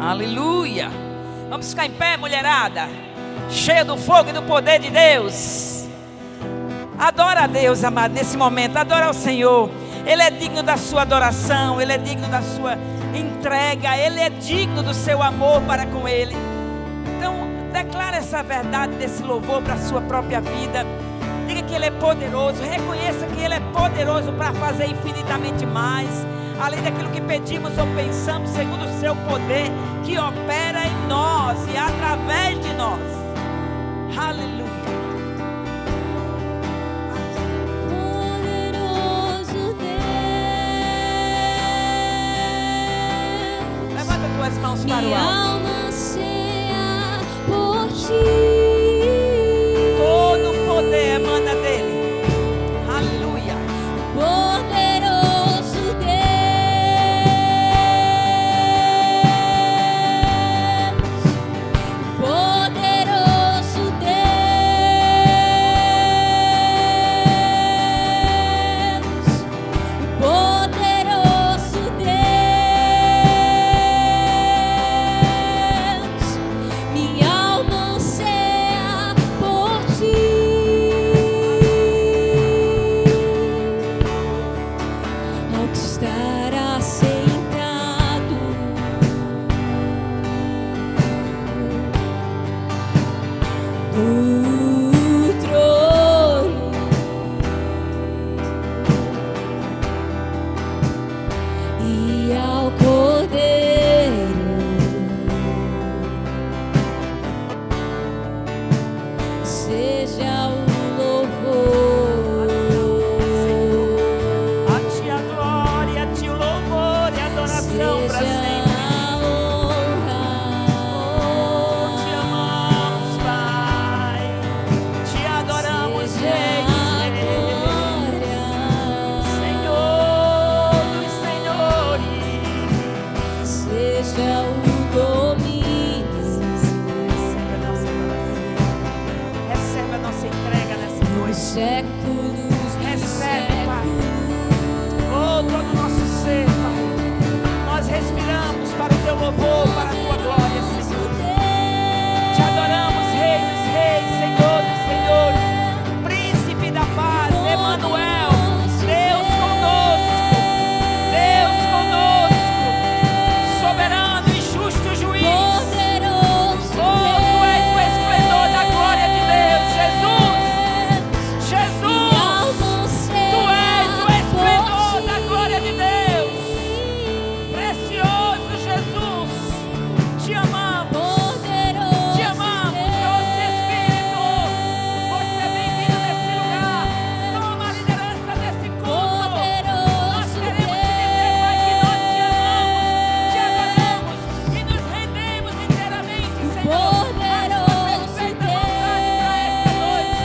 Aleluia. Vamos ficar em pé, mulherada, cheia do fogo e do poder de Deus. Adora a Deus, amado, nesse momento. Adora ao Senhor. Ele é digno da sua adoração. Ele é digno da sua entrega. Ele é digno do seu amor para com Ele. Então, declara essa verdade desse louvor para a sua própria vida. Diga que Ele é poderoso. Reconheça que Ele é poderoso para fazer infinitamente mais, além daquilo que pedimos ou pensamos, segundo o seu poder que opera em nós e através de nós. Aleluia. Poderoso Deus, Levanta tuas mãos para o minha alto. alma anseia por ti. Todo o poder emana dele. Aleluia. Poderoso Deus, poderoso Deus, poderoso Deus, minha alma anseia por ti. Ao que estar assentado no trono, e ao Cordeiro seja o louvor. A ti a glória, a ti o louvor e a adoração para Seja sempre. a honra. Te amamos, Pai. Te adoramos, Seja Rei a dos Reis. glória. Senhor dos Senhores. Seja o domínio. Recebe a nossa entrega nessa noite. Séculos dos Recebe, Pai. séculos. Oh, todo o nosso ser, Pai. Nós respiramos para o teu louvor, para a tua glória, Senhor. Te adoramos, Rei dos Reis, Senhor dos Senhores, Príncipe da paz, Emanuel, Deus conosco, soberano e justo juiz. Poderoso Oh, tu és o esplendor da glória de Deus, Jesus. Jesus, tu és o esplendor da glória de Deus. Precioso Jesus, te amamos. Te amamos, doce Espírito. Você é bem-vindo nesse lugar. Toma a liderança desse culto. Nós queremos te dizer, Pai, que nós te amamos, te adoramos e nos rendemos inteiramente, Senhor, à sua perfeita vontade para esta noite.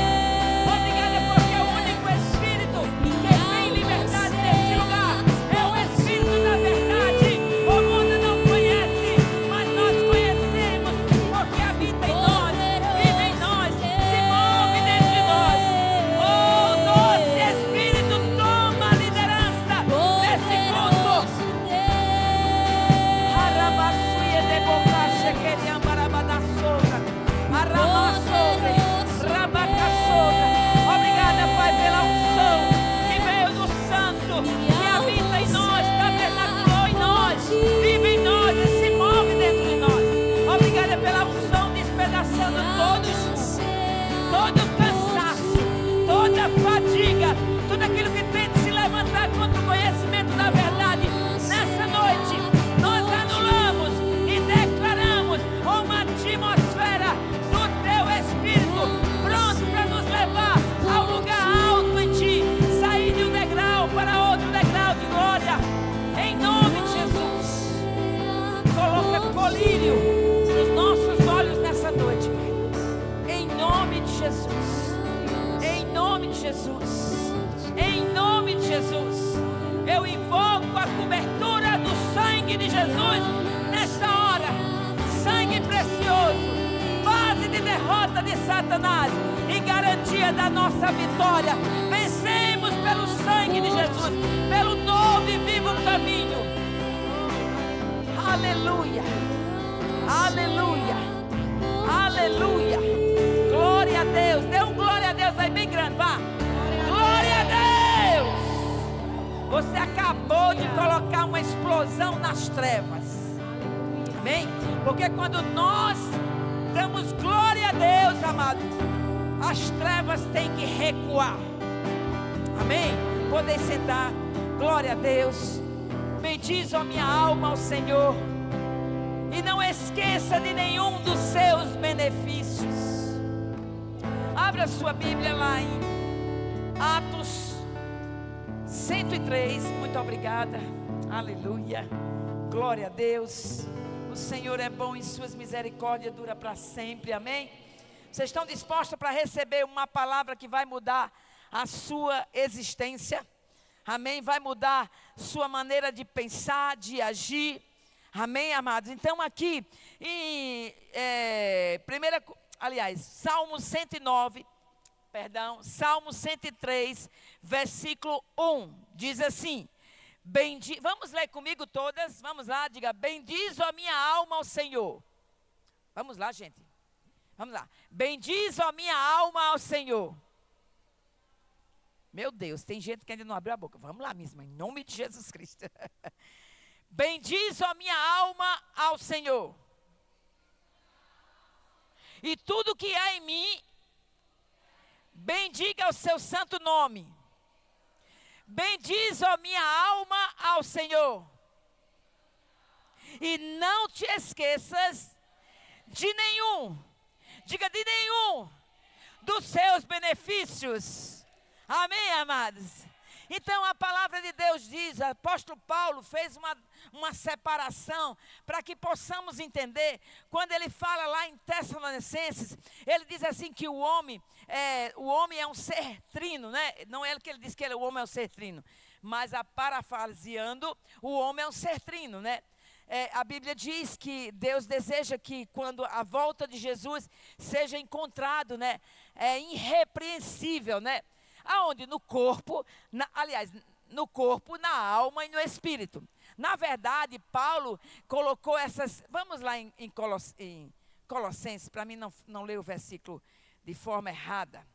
Obrigada porque é o único Espírito que tem liberdade nesse lugar. É o Espírito da verdade. O mundo não conhece, mas nós conhecemos, porque habita em nós, vive em nós, se move dentro de nós. Oh, doce Espírito, toma a liderança desse culto. Arabassuia de bocache que de ambarabadassora. Aramassora, rabacassora. Obrigada, Pai, pela unção que veio do Santo, que habita em nós, tabernaculou em nós, vive em nós e se move dentro de nós. Obrigada pela unção despedaçando todo jugo, todo cansaço, toda fadiga, tudo aquilo que tenta se levantar contra o conhecimento da verdade. Nessa noite, nós anulamos e declaramos uma atmosfera do teu Espírito, pronto para nos levar ao lugar alto em ti, sair de um degrau para outro degrau de glória. Em nome de Jesus, coloca colírio nos nossos olhos nessa noite, Pai. Em nome de Jesus. Em nome de Jesus. Em nome de Jesus. Eu invoco a cobertura do sangue de Jesus nesta hora. Sangue precioso. Base de derrota de Satanás e garantia da nossa vitória. Vencemos pelo sangue de Jesus, pelo novo e vivo caminho. Aleluia. você acabou de colocar uma explosão nas trevas. Amém? Porque quando nós damos glória a Deus, amado, as trevas têm que recuar. Amém? Podem sentar. Glória a Deus. Bendize a minha alma ao Senhor. E não esqueça de nenhum dos seus benefícios. Abra sua Bíblia lá em Atos 103. Muito obrigada. Aleluia. Glória a Deus. O Senhor é bom e suas misericórdias duram para sempre. Amém? Vocês estão dispostos para receber uma palavra que vai mudar a sua existência? Amém? Vai mudar sua maneira de pensar, de agir. Amém, amados? Então aqui em Salmo 109, Salmo 103, versículo 1, diz assim: vamos ler comigo todas, vamos lá, diga: bendizo a minha alma ao Senhor. Vamos lá, gente, vamos lá. Bendizo a minha alma ao Senhor. Meu Deus, tem gente que ainda não abriu a boca. Vamos lá mesmo, em nome de Jesus Cristo. Bendizo a minha alma ao Senhor. E tudo que há em mim, bendiga o seu santo nome. Bendizo a minha alma ao Senhor. E não te esqueças de nenhum, diga de nenhum, dos seus benefícios. Amém, amados? Então a palavra de Deus diz, o apóstolo Paulo fez uma separação para que possamos entender. Quando ele fala lá em Tessalonicenses, ele diz assim que o homem é um ser trino, né? Não é que ele diz que o homem é um ser trino, mas parafraseando, o homem é um ser trino, né? A Bíblia diz que Deus deseja que quando a volta de Jesus seja encontrado, né? Irrepreensível, né? Aonde? No corpo, no corpo, na alma e no espírito. Na verdade, Paulo colocou essas... Vamos lá em Colossenses, para mim não ler o versículo de forma errada.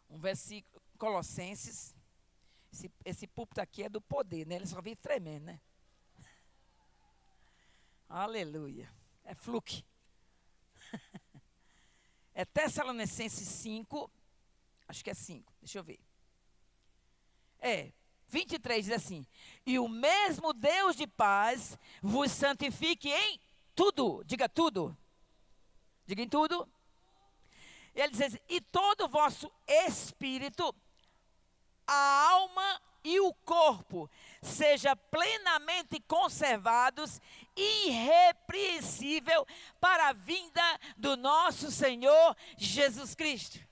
Um versículo, Colossenses. Esse púlpito aqui é do poder, né? Ele só vive tremendo, né? Aleluia. É fluke. É Tessalonicenses 5... Acho que é 5, deixa eu ver. 23 diz assim: e o mesmo Deus de paz vos santifique em tudo. Diga tudo. Diga em tudo. Ele diz assim: e todo o vosso espírito, a alma e o corpo seja plenamente conservados, irrepreensível para a vinda do nosso Senhor Jesus Cristo.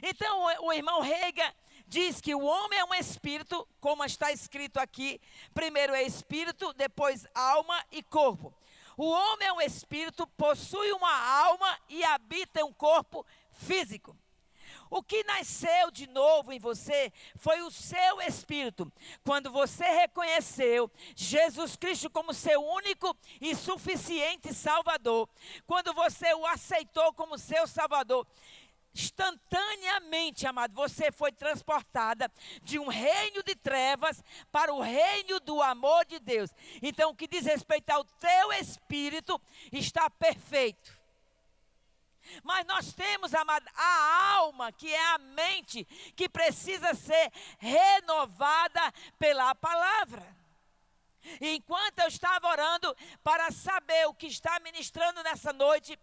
Então o irmão Rega diz que o homem é um espírito, como está escrito aqui. Primeiro é espírito, depois alma e corpo. O homem é um espírito, possui uma alma e habita em um corpo físico. O que nasceu de novo em você foi o seu espírito. Quando você reconheceu Jesus Cristo como seu único e suficiente Salvador, quando você o aceitou como seu Salvador, instantaneamente, amado, você foi transportada de um reino de trevas para o reino do amor de Deus. Então, o que diz respeito ao teu espírito está perfeito. Mas nós temos, amado, a alma, que é a mente, que precisa ser renovada pela palavra. E enquanto eu estava orando para saber o que está ministrando nessa noite,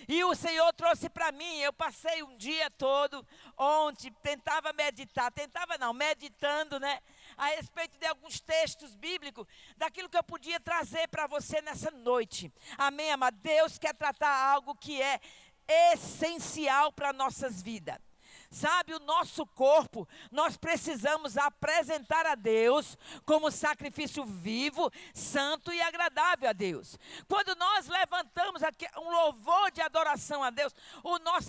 e o Senhor trouxe para mim, eu passei um dia todo ontem, meditando, né, a respeito de alguns textos bíblicos, daquilo que eu podia trazer para você nessa noite. Amém, amado? Deus quer tratar algo que é essencial para nossas vidas. Sabe, o nosso corpo, nós precisamos apresentar a Deus como sacrifício vivo, santo e agradável a Deus. Quando nós levantamos aqui um louvor de adoração a Deus,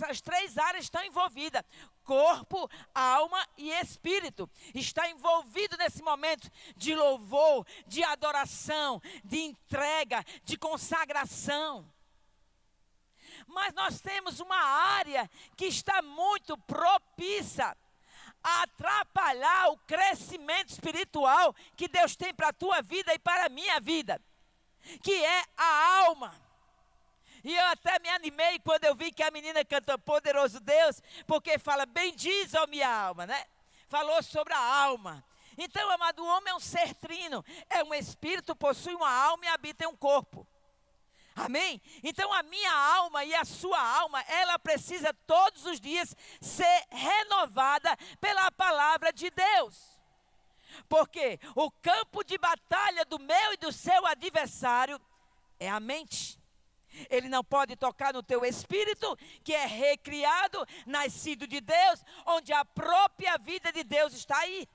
as 3 áreas estão envolvidas: corpo, alma e espírito. Está envolvido nesse momento de louvor, de adoração, de entrega, de consagração. Mas nós temos uma área que está muito propícia atrapalhar o crescimento espiritual que Deus tem para a tua vida e para a minha vida, que é a alma. E eu até me animei quando eu vi que a menina cantou Poderoso Deus, porque fala, bendiz, ó minha alma, né? Falou sobre a alma. Então, amado, o homem é um ser trino, é um espírito, possui uma alma e habita em um corpo. Amém? Então a minha alma e a sua alma, ela precisa todos os dias ser renovada pela palavra de Deus. Porque o campo de batalha do meu e do seu adversário é a mente. Ele não pode tocar no teu espírito, que é recriado, nascido de Deus, onde a própria vida de Deus está aí.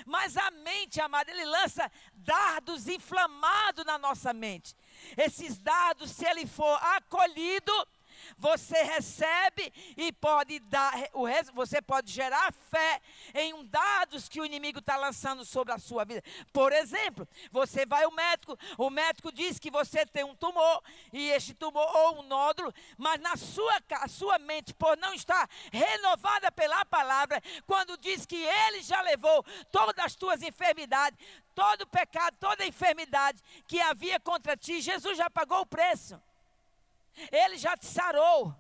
Mas a mente, amado, ele lança dardos inflamados na nossa mente. Esses dardos, se ele for acolhido, você recebe e pode dar, você pode gerar fé em um dados que o inimigo está lançando sobre a sua vida. Por exemplo, você vai ao médico, o médico diz que você tem um tumor, e este tumor ou um nódulo, mas na sua mente, por não estar renovada pela palavra, quando diz que ele já levou todas as tuas enfermidades, todo pecado, toda enfermidade que havia contra ti, Jesus já pagou o preço. Ele já te sarou.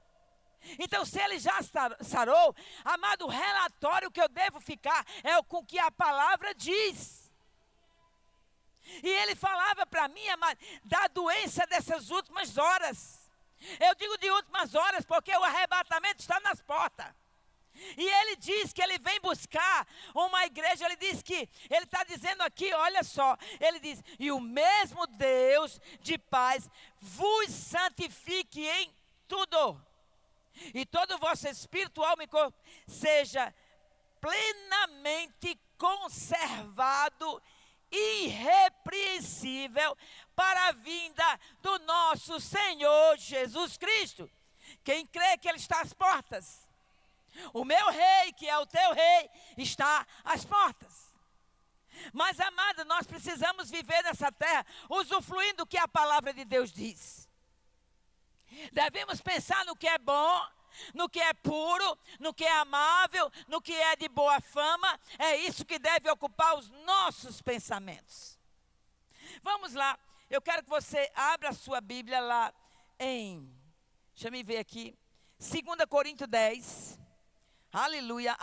Então, se ele já sarou, amado, o relatório que eu devo ficar é com o que a palavra diz. E ele falava para mim, amado, da doença dessas últimas horas. Eu digo de últimas horas porque o arrebatamento está nas portas. E ele diz que ele vem buscar uma igreja. Ele diz que, ele está dizendo aqui, olha só, ele diz, e o mesmo Deus de paz vos santifique em tudo, e todo o vosso espírito, alma e corpo seja plenamente conservado, irrepreensível, para a vinda do nosso Senhor Jesus Cristo. Quem crê que ele está às portas? O meu rei, que é o teu rei, está às portas. Mas, amado, nós precisamos viver nessa terra usufruindo do que a palavra de Deus diz. Devemos pensar no que é bom, no que é puro, no que é amável, no que é de boa fama. É isso que deve ocupar os nossos pensamentos. Vamos lá, eu quero que você abra a sua Bíblia lá em, deixa eu ver aqui, 2 Coríntios 10. Aleluia.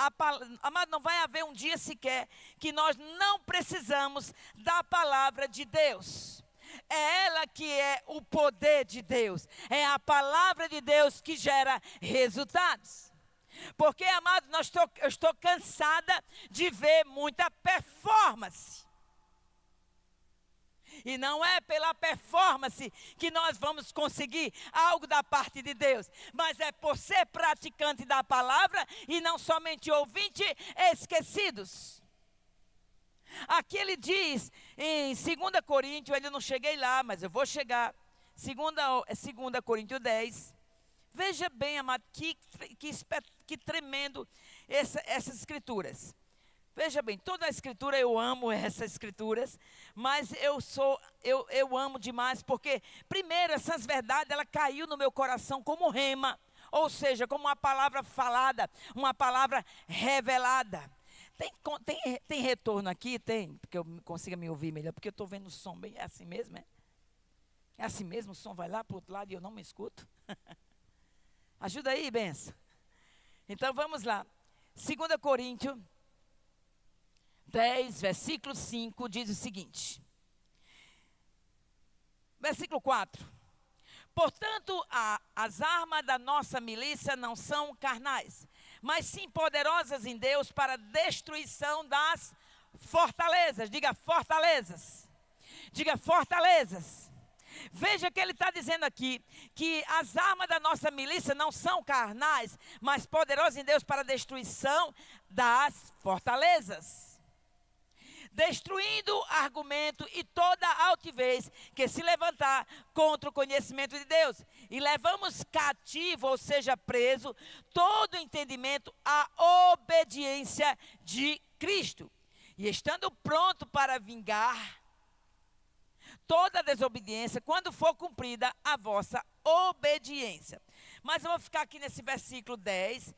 Amado, não vai haver um dia sequer que nós não precisamos da palavra de Deus. É ela que é o poder de Deus. É a palavra de Deus que gera resultados. Porque, amado, eu estou cansada de ver muita performance. E não é pela performance que nós vamos conseguir algo da parte de Deus, mas é por ser praticante da palavra e não somente ouvinte, esquecidos. Aqui ele diz em 2 Coríntios, eu ainda não cheguei lá, mas eu vou chegar, 2 Coríntios 10. Veja bem, amado, que tremendo essas escrituras. Veja bem, toda a escritura, eu amo essas escrituras, mas eu amo demais, porque primeiro essas verdades, ela caiu no meu coração como rema, ou seja, como uma palavra falada, uma palavra revelada. Tem retorno aqui? Tem, porque eu consiga me ouvir melhor, porque eu estou vendo o som bem, é assim mesmo, é? É assim mesmo, o som vai lá para o outro lado e eu não me escuto? Ajuda aí, benção. Então vamos lá, 2 Coríntios 10, versículo 5, diz o seguinte. Versículo 4. Portanto, as armas da nossa milícia não são carnais, mas sim poderosas em Deus para a destruição das fortalezas. Diga fortalezas. Diga fortalezas. Veja que ele está dizendo aqui, que as armas da nossa milícia não são carnais, mas poderosas em Deus para a destruição das fortalezas. Destruindo argumento e toda altivez que se levantar contra o conhecimento de Deus. E levamos cativo, ou seja, preso, todo entendimento à obediência de Cristo. E estando pronto para vingar toda desobediência, quando for cumprida a vossa obediência. Mas eu vou ficar aqui nesse versículo 10,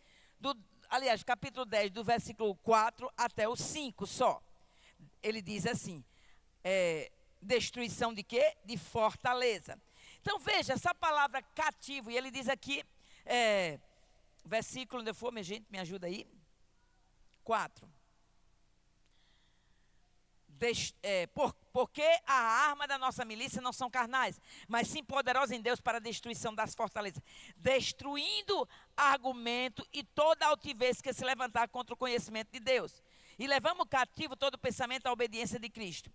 aliás, capítulo 10, do versículo 4 até o 5 só. Ele diz assim, destruição de quê? De fortaleza. Então veja, essa palavra cativo, e ele diz aqui, versículo, onde eu for, minha gente, me ajuda aí. 4. Porque a arma da nossa milícia não são carnais, mas sim poderosas em Deus para a destruição das fortalezas, destruindo argumento e toda altivez que se levantar contra o conhecimento de Deus. E levamos cativo todo pensamento à obediência de Cristo.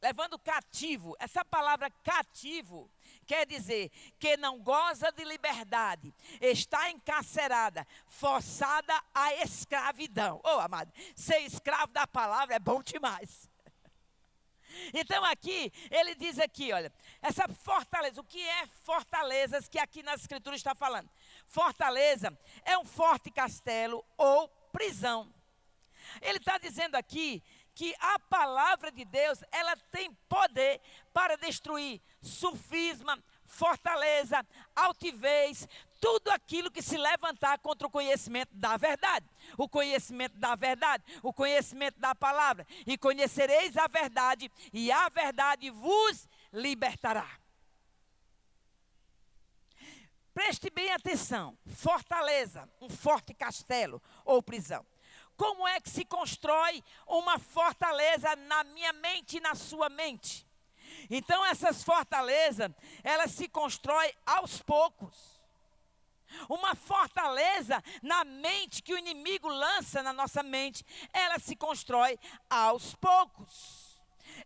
Levando cativo, essa palavra cativo quer dizer que não goza de liberdade, está encarcerada, forçada à escravidão. Amado, ser escravo da palavra é bom demais. Então aqui, ele diz aqui, olha, essa fortaleza, o que é fortalezas que aqui na escritura está falando? Fortaleza é um forte castelo ou prisão. Ele está dizendo aqui que a palavra de Deus, ela tem poder para destruir sofisma, fortaleza, altivez, tudo aquilo que se levantar contra o conhecimento da verdade. O conhecimento da verdade, o conhecimento da palavra. E conhecereis a verdade, e a verdade vos libertará. Preste bem atenção, fortaleza, um forte castelo ou prisão. Como é que se constrói uma fortaleza na minha mente e na sua mente? Então essas fortalezas, elas se constroem aos poucos. Uma fortaleza na mente que o inimigo lança na nossa mente, ela se constrói aos poucos.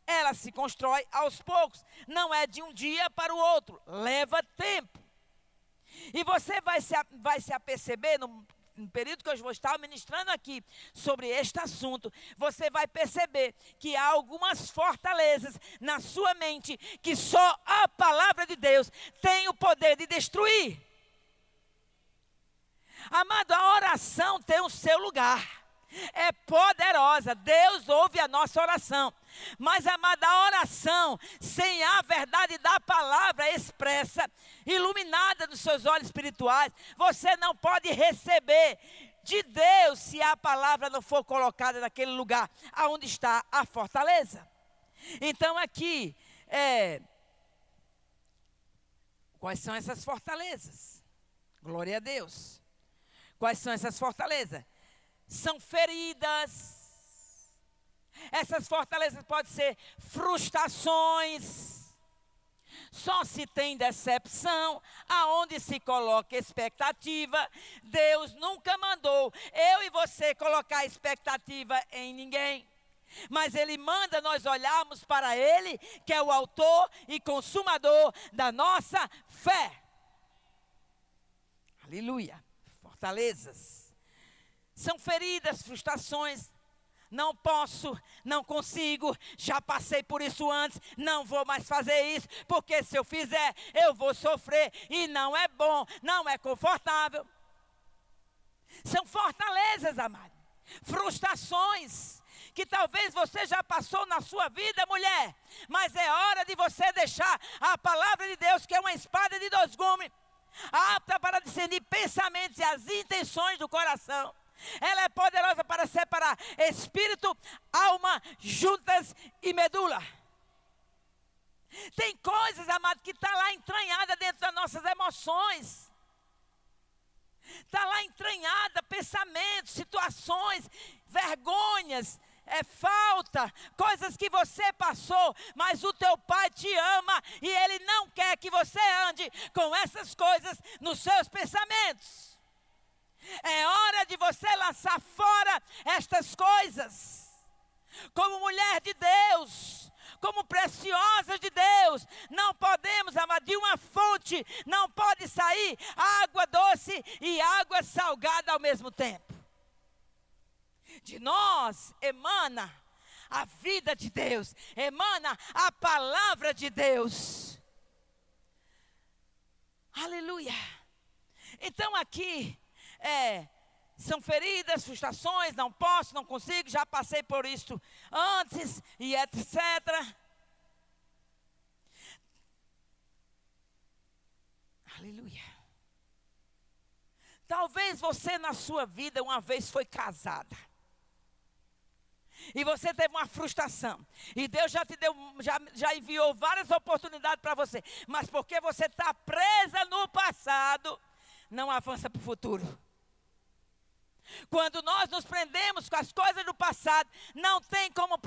Ela se constrói aos poucos. Não é de um dia para o outro, leva tempo. E você vai se aperceber no período que eu vou estar ministrando aqui sobre este assunto, você vai perceber que há algumas fortalezas na sua mente que só a palavra de Deus tem o poder de destruir. Amado, a oração tem o seu lugar. É poderosa, Deus ouve a nossa oração. Mas, amada, a oração sem a verdade da palavra expressa, iluminada nos seus olhos espirituais, você não pode receber de Deus se a palavra não for colocada naquele lugar onde está a fortaleza. Então aqui, quais são essas fortalezas? Glória a Deus. Quais são essas fortalezas? São feridas. Essas fortalezas podem ser frustrações. Só se tem decepção aonde se coloca expectativa. Deus nunca mandou eu e você colocar expectativa em ninguém. Mas Ele manda nós olharmos para Ele, que é o autor e consumador da nossa fé. Aleluia. Fortalezas. São feridas, frustrações. Não posso, não consigo, já passei por isso antes, não vou mais fazer isso, porque se eu fizer, eu vou sofrer e não é bom, não é confortável. São fortalezas, amado. Frustrações que talvez você já passou na sua vida, mulher, mas é hora de você deixar a palavra de Deus, que é uma espada de dois gumes, apta para discernir pensamentos e as intenções do coração. Ela é poderosa para separar espírito, alma, juntas e medula. Tem coisas, amado, que está lá entranhada dentro das nossas emoções. Está lá entranhada pensamentos, situações, vergonhas, falta, coisas que você passou, mas o teu pai te ama e ele não quer que você ande com essas coisas nos seus pensamentos. É hora de você lançar fora estas coisas. Como mulher de Deus, como preciosas de Deus, não podemos, amar, de uma fonte não pode sair água doce e água salgada ao mesmo tempo. De nós emana a vida de Deus, emana a palavra de Deus. Aleluia. Então aqui são feridas, frustrações, não posso, não consigo, já passei por isso antes e etc. Aleluia. Talvez você na sua vida uma vez foi casada. E você teve uma frustração. E Deus já te deu, já enviou várias oportunidades para você. Mas porque você está presa no passado, não avança para o futuro. Quando nós nos prendemos com as coisas do passado, não tem como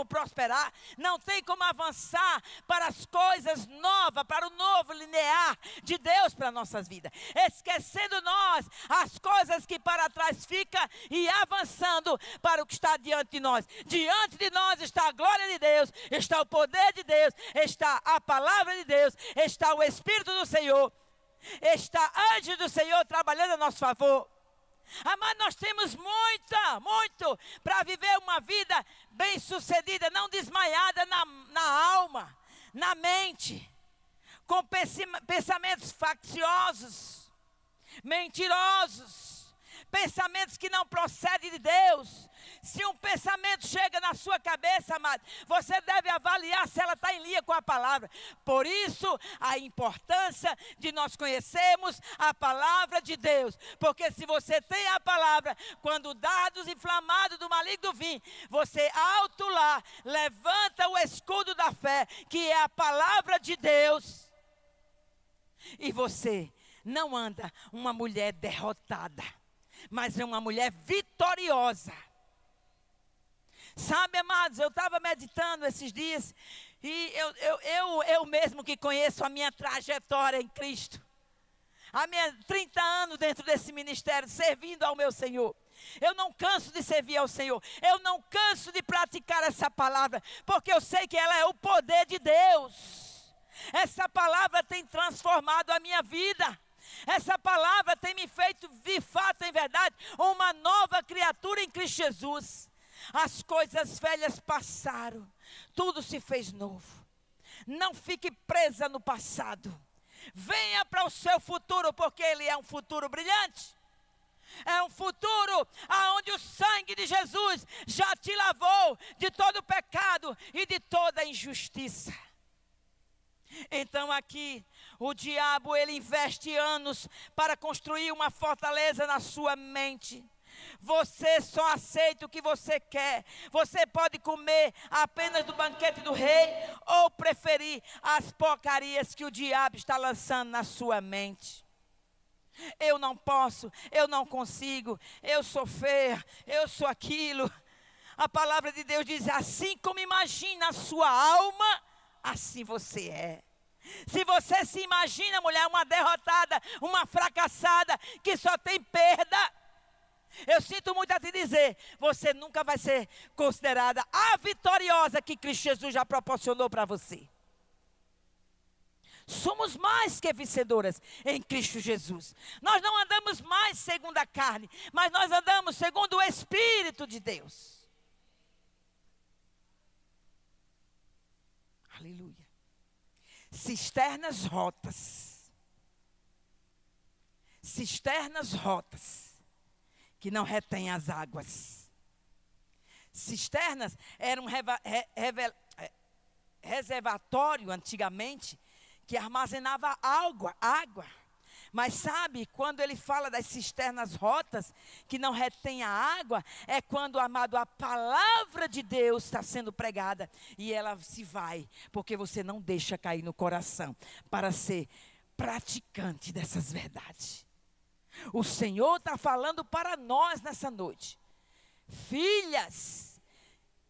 prosperar, não tem como avançar para as coisas novas, para o novo linear de Deus para nossas vidas. Esquecendo nós as coisas que para trás ficam e avançando para o que está diante de nós. Diante de nós está a glória de Deus, está o poder de Deus, está a palavra de Deus, está o Espírito do Senhor, está anjo do Senhor trabalhando a nosso favor. Mas nós temos muito para viver uma vida bem sucedida, não desmaiada na alma, na mente, com pensamentos facciosos, mentirosos, pensamentos que não procedem de Deus. Se um pensamento chega na sua cabeça, amado, você deve avaliar se ela está em linha com a palavra. Por isso, a importância de nós conhecermos a palavra de Deus. Porque se você tem a palavra, quando dados inflamados do maligno vêm, você alto lá, levanta o escudo da fé, que é a palavra de Deus. E você não anda uma mulher derrotada, mas é uma mulher vitoriosa. Sabe, amados, eu estava meditando esses dias e eu mesmo que conheço a minha trajetória em Cristo, a minha 30 anos dentro desse ministério, servindo ao meu Senhor. Eu não canso de servir ao Senhor, eu não canso de praticar essa palavra, porque eu sei que ela é o poder de Deus. Essa palavra tem transformado a minha vida. Essa palavra tem me feito, de fato, em verdade, uma nova criatura em Cristo Jesus. As coisas velhas passaram, tudo se fez novo. Não fique presa no passado. Venha para o seu futuro, porque ele é um futuro brilhante. É um futuro onde o sangue de Jesus já te lavou de todo pecado e de toda injustiça. Então aqui, o diabo ele investe anos para construir uma fortaleza na sua mente. Você só aceita o que você quer. Você pode comer apenas do banquete do rei ou preferir as porcarias que o diabo está lançando na sua mente. Eu não posso, eu não consigo, eu sou feia, eu sou aquilo. A palavra de Deus diz: assim como imagina a sua alma, assim você é. Se você se imagina, mulher, uma derrotada, uma fracassada, que só tem perda, eu sinto muito a te dizer, você nunca vai ser considerada a vitoriosa que Cristo Jesus já proporcionou para você. Somos mais que vencedoras em Cristo Jesus. Nós não andamos mais segundo a carne, mas nós andamos segundo o Espírito de Deus. Aleluia. Cisternas rotas. Cisternas rotas que não retém as águas. Cisternas era um reservatório antigamente que armazenava água. Mas sabe, quando ele fala das cisternas rotas que não retém a água, é quando, amado, a palavra de Deus está sendo pregada e ela se vai, porque você não deixa cair no coração para ser praticante dessas verdades. O Senhor está falando para nós nessa noite. Filhas,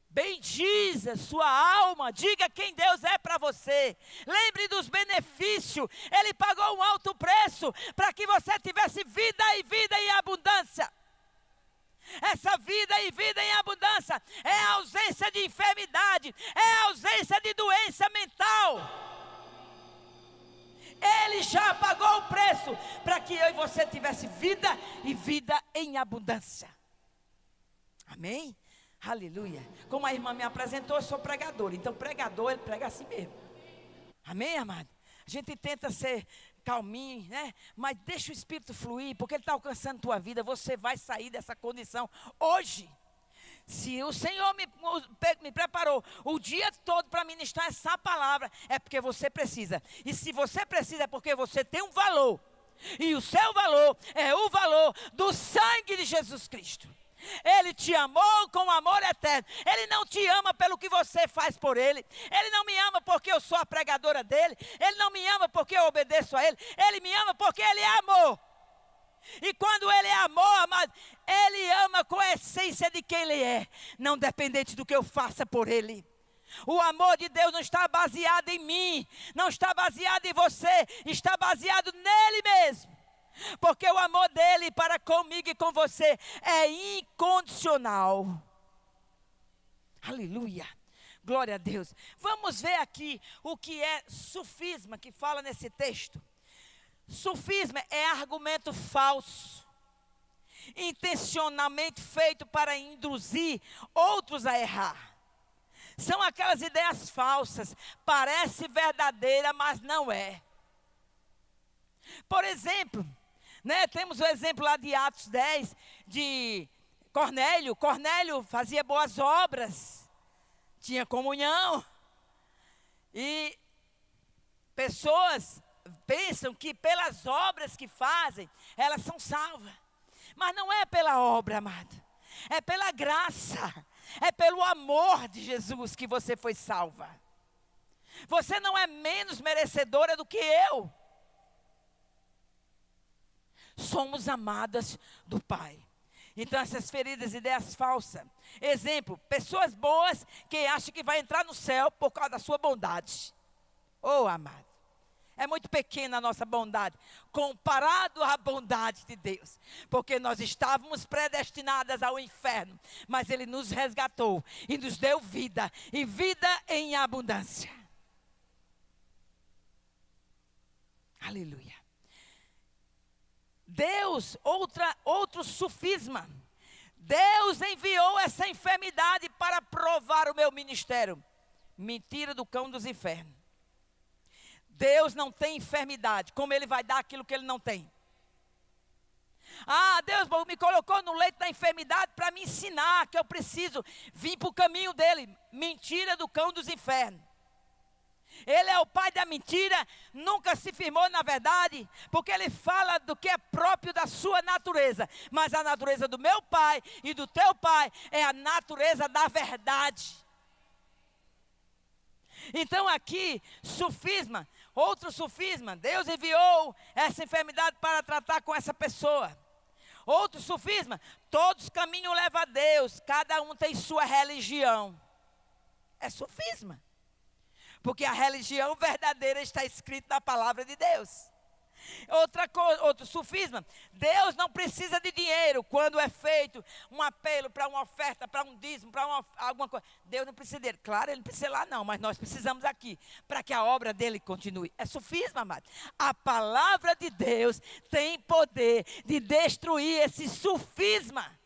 bendiza sua alma, diga quem Deus é para você. Lembre dos benefícios. Ele pagou um alto preço para que você tivesse vida e vida em abundância. Essa vida e vida em abundância é a ausência de enfermidade, é a ausência de doença mental. Ele já pagou o preço para que eu e você tivesse vida e vida em abundância. Amém? Aleluia. Como a irmã me apresentou, eu sou pregador. Então pregador, ele prega assim mesmo. Amém, amado? A gente tenta ser calminho, né? Mas deixa o Espírito fluir, porque ele está alcançando a tua vida. Você vai sair dessa condição hoje. Se o Senhor me preparou o dia todo para ministrar essa palavra, é porque você precisa. E se você precisa, é porque você tem um valor. E o seu valor é o valor do sangue de Jesus Cristo. Ele te amou com amor eterno. Ele não te ama pelo que você faz por ele. Ele não me ama porque eu sou a pregadora dele. Ele não me ama porque eu obedeço a ele. Ele me ama porque ele é amor. E quando ele é amor, amado, ele ama com a essência de quem ele é, não dependente do que eu faça por ele. O amor de Deus não está baseado em mim, não está baseado em você, está baseado nele mesmo. Porque o amor dele para comigo e com você é incondicional. Aleluia. Glória a Deus. Vamos ver aqui o que é sofisma, que fala nesse texto. Sofisma é argumento falso, intencionalmente feito para induzir outros a errar. São aquelas ideias falsas, parece verdadeira, mas não é. Por exemplo, temos o exemplo lá de Atos 10, de Cornélio. Cornélio fazia boas obras, tinha comunhão, e pessoas pensam que pelas obras que fazem, elas são salvas. Mas não é pela obra, amado. É pela graça. É pelo amor de Jesus que você foi salva. Você não é menos merecedora do que eu. Somos amadas do Pai. Então essas feridas, ideias falsas. Exemplo, pessoas boas que acham que vai entrar no céu por causa da sua bondade. Oh, amado. É muito pequena a nossa bondade, comparado à bondade de Deus. Porque nós estávamos predestinadas ao inferno, mas Ele nos resgatou e nos deu vida, e vida em abundância. Aleluia. Deus, outro sofisma. Deus enviou essa enfermidade para provar o meu ministério. Mentira do cão dos infernos. Deus não tem enfermidade. Como Ele vai dar aquilo que Ele não tem? Ah, Deus me colocou no leito da enfermidade para me ensinar que eu preciso vir para o caminho dEle. Mentira do cão dos infernos. Ele é o pai da mentira, nunca se firmou na verdade, porque Ele fala do que é próprio da sua natureza. Mas a natureza do meu pai e do teu pai é a natureza da verdade. Então aqui, sofisma, outro sofisma. Deus enviou essa enfermidade para tratar com essa pessoa. Outro sofisma, todos os caminhos levam a Deus, cada um tem sua religião. É sofisma. Porque a religião verdadeira está escrita na palavra de Deus. Outro sofisma, Deus não precisa de dinheiro quando é feito um apelo para uma oferta, para um dízimo, para alguma coisa. Deus não precisa dele. Claro, Ele não precisa lá não, mas nós precisamos aqui, para que a obra dele continue. É sofisma, amado. A palavra de Deus tem poder de destruir esse sofisma,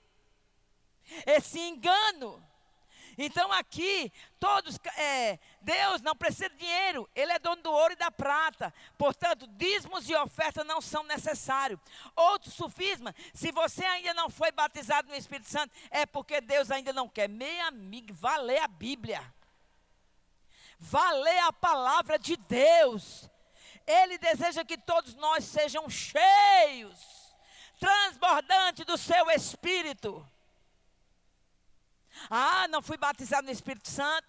esse engano. Então aqui, Deus não precisa de dinheiro, Ele é dono do ouro e da prata. Portanto, dízimos e ofertas não são necessários. Outro sofisma, se você ainda não foi batizado no Espírito Santo, é porque Deus ainda não quer. Meu amigo, vá ler a Bíblia. Vá ler a palavra de Deus. Ele deseja que todos nós sejam cheios, transbordantes do seu Espírito. Ah, não fui batizado no Espírito Santo.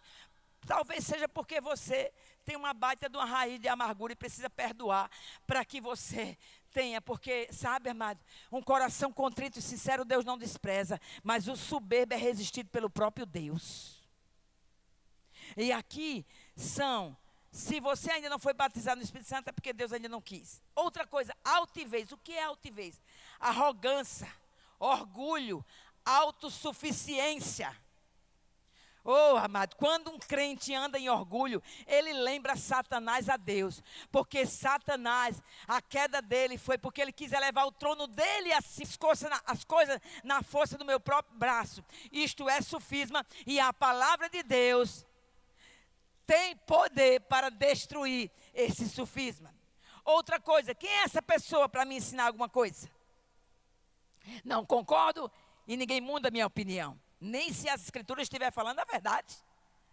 Talvez seja porque você tem uma baita de uma raiz de amargura e precisa perdoar para que você tenha. Porque, sabe, amado, um coração contrito e sincero Deus não despreza, mas o soberbo é resistido pelo próprio Deus. E aqui se você ainda não foi batizado no Espírito Santo é porque Deus ainda não quis. Outra coisa, altivez. O que é altivez? Arrogância, orgulho, autossuficiência. Oh, amado, quando um crente anda em orgulho, ele lembra Satanás a Deus. Porque Satanás, a queda dele foi porque ele quis elevar o trono dele, as coisas na força do meu próprio braço. Isto é sofisma, e a palavra de Deus tem poder para destruir esse sofisma. Outra coisa, quem é essa pessoa para me ensinar alguma coisa? Não concordo e ninguém muda a minha opinião. Nem se as escrituras estiverem falando a verdade.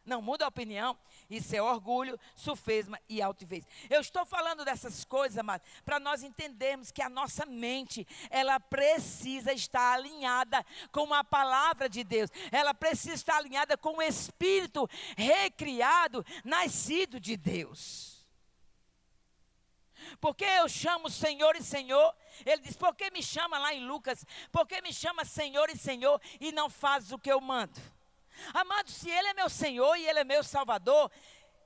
não muda a opinião. Isso é orgulho, sufisma e altivez. Eu estou falando dessas coisas, amados, para nós entendermos que a nossa mente, ela precisa estar alinhada com a palavra de Deus. Ela precisa estar alinhada com o Espírito recriado, nascido de Deus. Porque eu chamo Senhor e Senhor? Ele diz, por que me chama lá em Lucas? Por que me chama Senhor e Senhor e não faz o que eu mando? Amado, se Ele é meu Senhor e Ele é meu Salvador,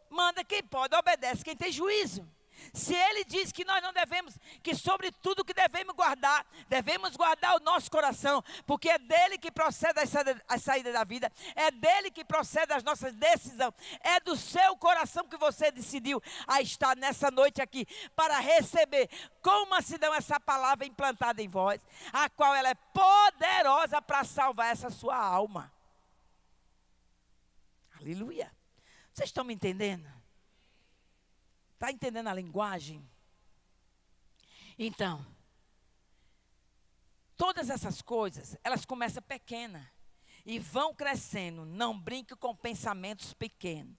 manda quem pode, obedece quem tem juízo. Se Ele diz que nós não devemos, que sobre tudo que devemos guardar o nosso coração, porque é dele que procede a saída da vida, é dele que procede as nossas decisões, é do seu coração que você decidiu a estar nessa noite aqui, para receber com mansidão essa palavra implantada em vós, a qual ela é poderosa para salvar essa sua alma. Aleluia. Vocês estão me entendendo? Está entendendo a linguagem? Então, todas essas coisas, elas começam pequenas e vão crescendo. Não brinque com pensamentos pequenos.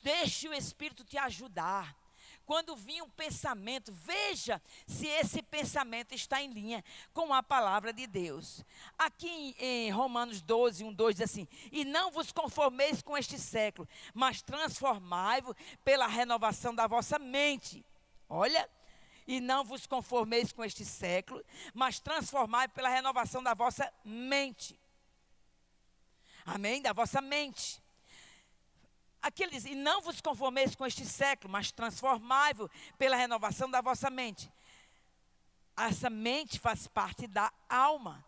Deixe o Espírito te ajudar. Quando vir um pensamento, veja se esse pensamento está em linha com a palavra de Deus. Aqui em Romanos 12, 1, 2 diz assim: e não vos conformeis com este século, mas transformai-vos pela renovação da vossa mente. Olha, e não vos conformeis com este século, mas transformai-vos pela renovação da vossa mente. Amém? Da vossa mente. Aqui ele diz, e não vos conformeis com este século, mas transformai-vos pela renovação da vossa mente. Essa mente faz parte da alma.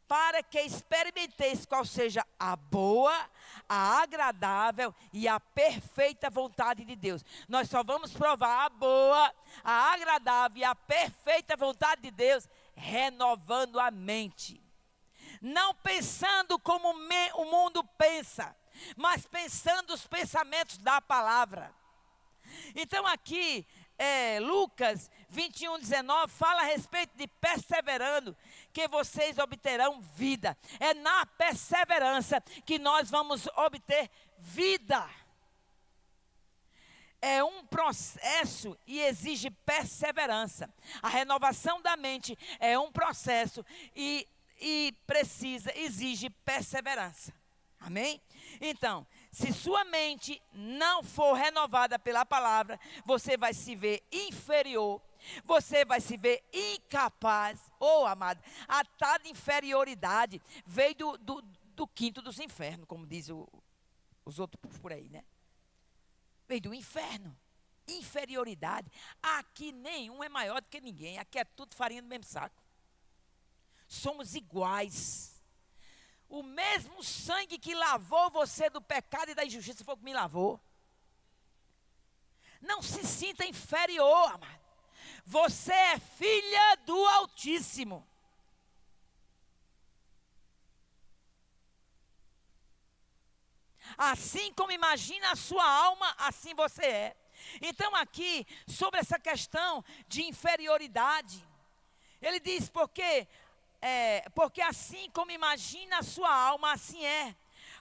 Para que experimenteis qual seja a boa, a agradável e a perfeita vontade de Deus. Nós só vamos provar a boa, a agradável e a perfeita vontade de Deus, renovando a mente. Não pensando como o mundo pensa, mas pensando os pensamentos da palavra. Então aqui, Lucas 21, 19, fala a respeito de perseverando, que vocês obterão vida. É na perseverança que nós vamos obter vida. É um processo e exige perseverança. A renovação da mente é um processo e exige perseverança. Amém? Então, se sua mente não for renovada pela palavra, você vai se ver inferior, você vai se ver incapaz. Amado, a tal inferioridade veio do quinto dos infernos, como diz os outros por aí, né? Veio do inferno. Inferioridade. Aqui nenhum é maior do que ninguém, aqui é tudo farinha do mesmo saco. Somos iguais. O mesmo sangue que lavou você do pecado e da injustiça foi o que me lavou. Não se sinta inferior, amado. Você é filha do Altíssimo. Assim como imagina a sua alma, assim você é. Então aqui, sobre essa questão de inferioridade, ele diz, porque assim como imagina a sua alma, assim é.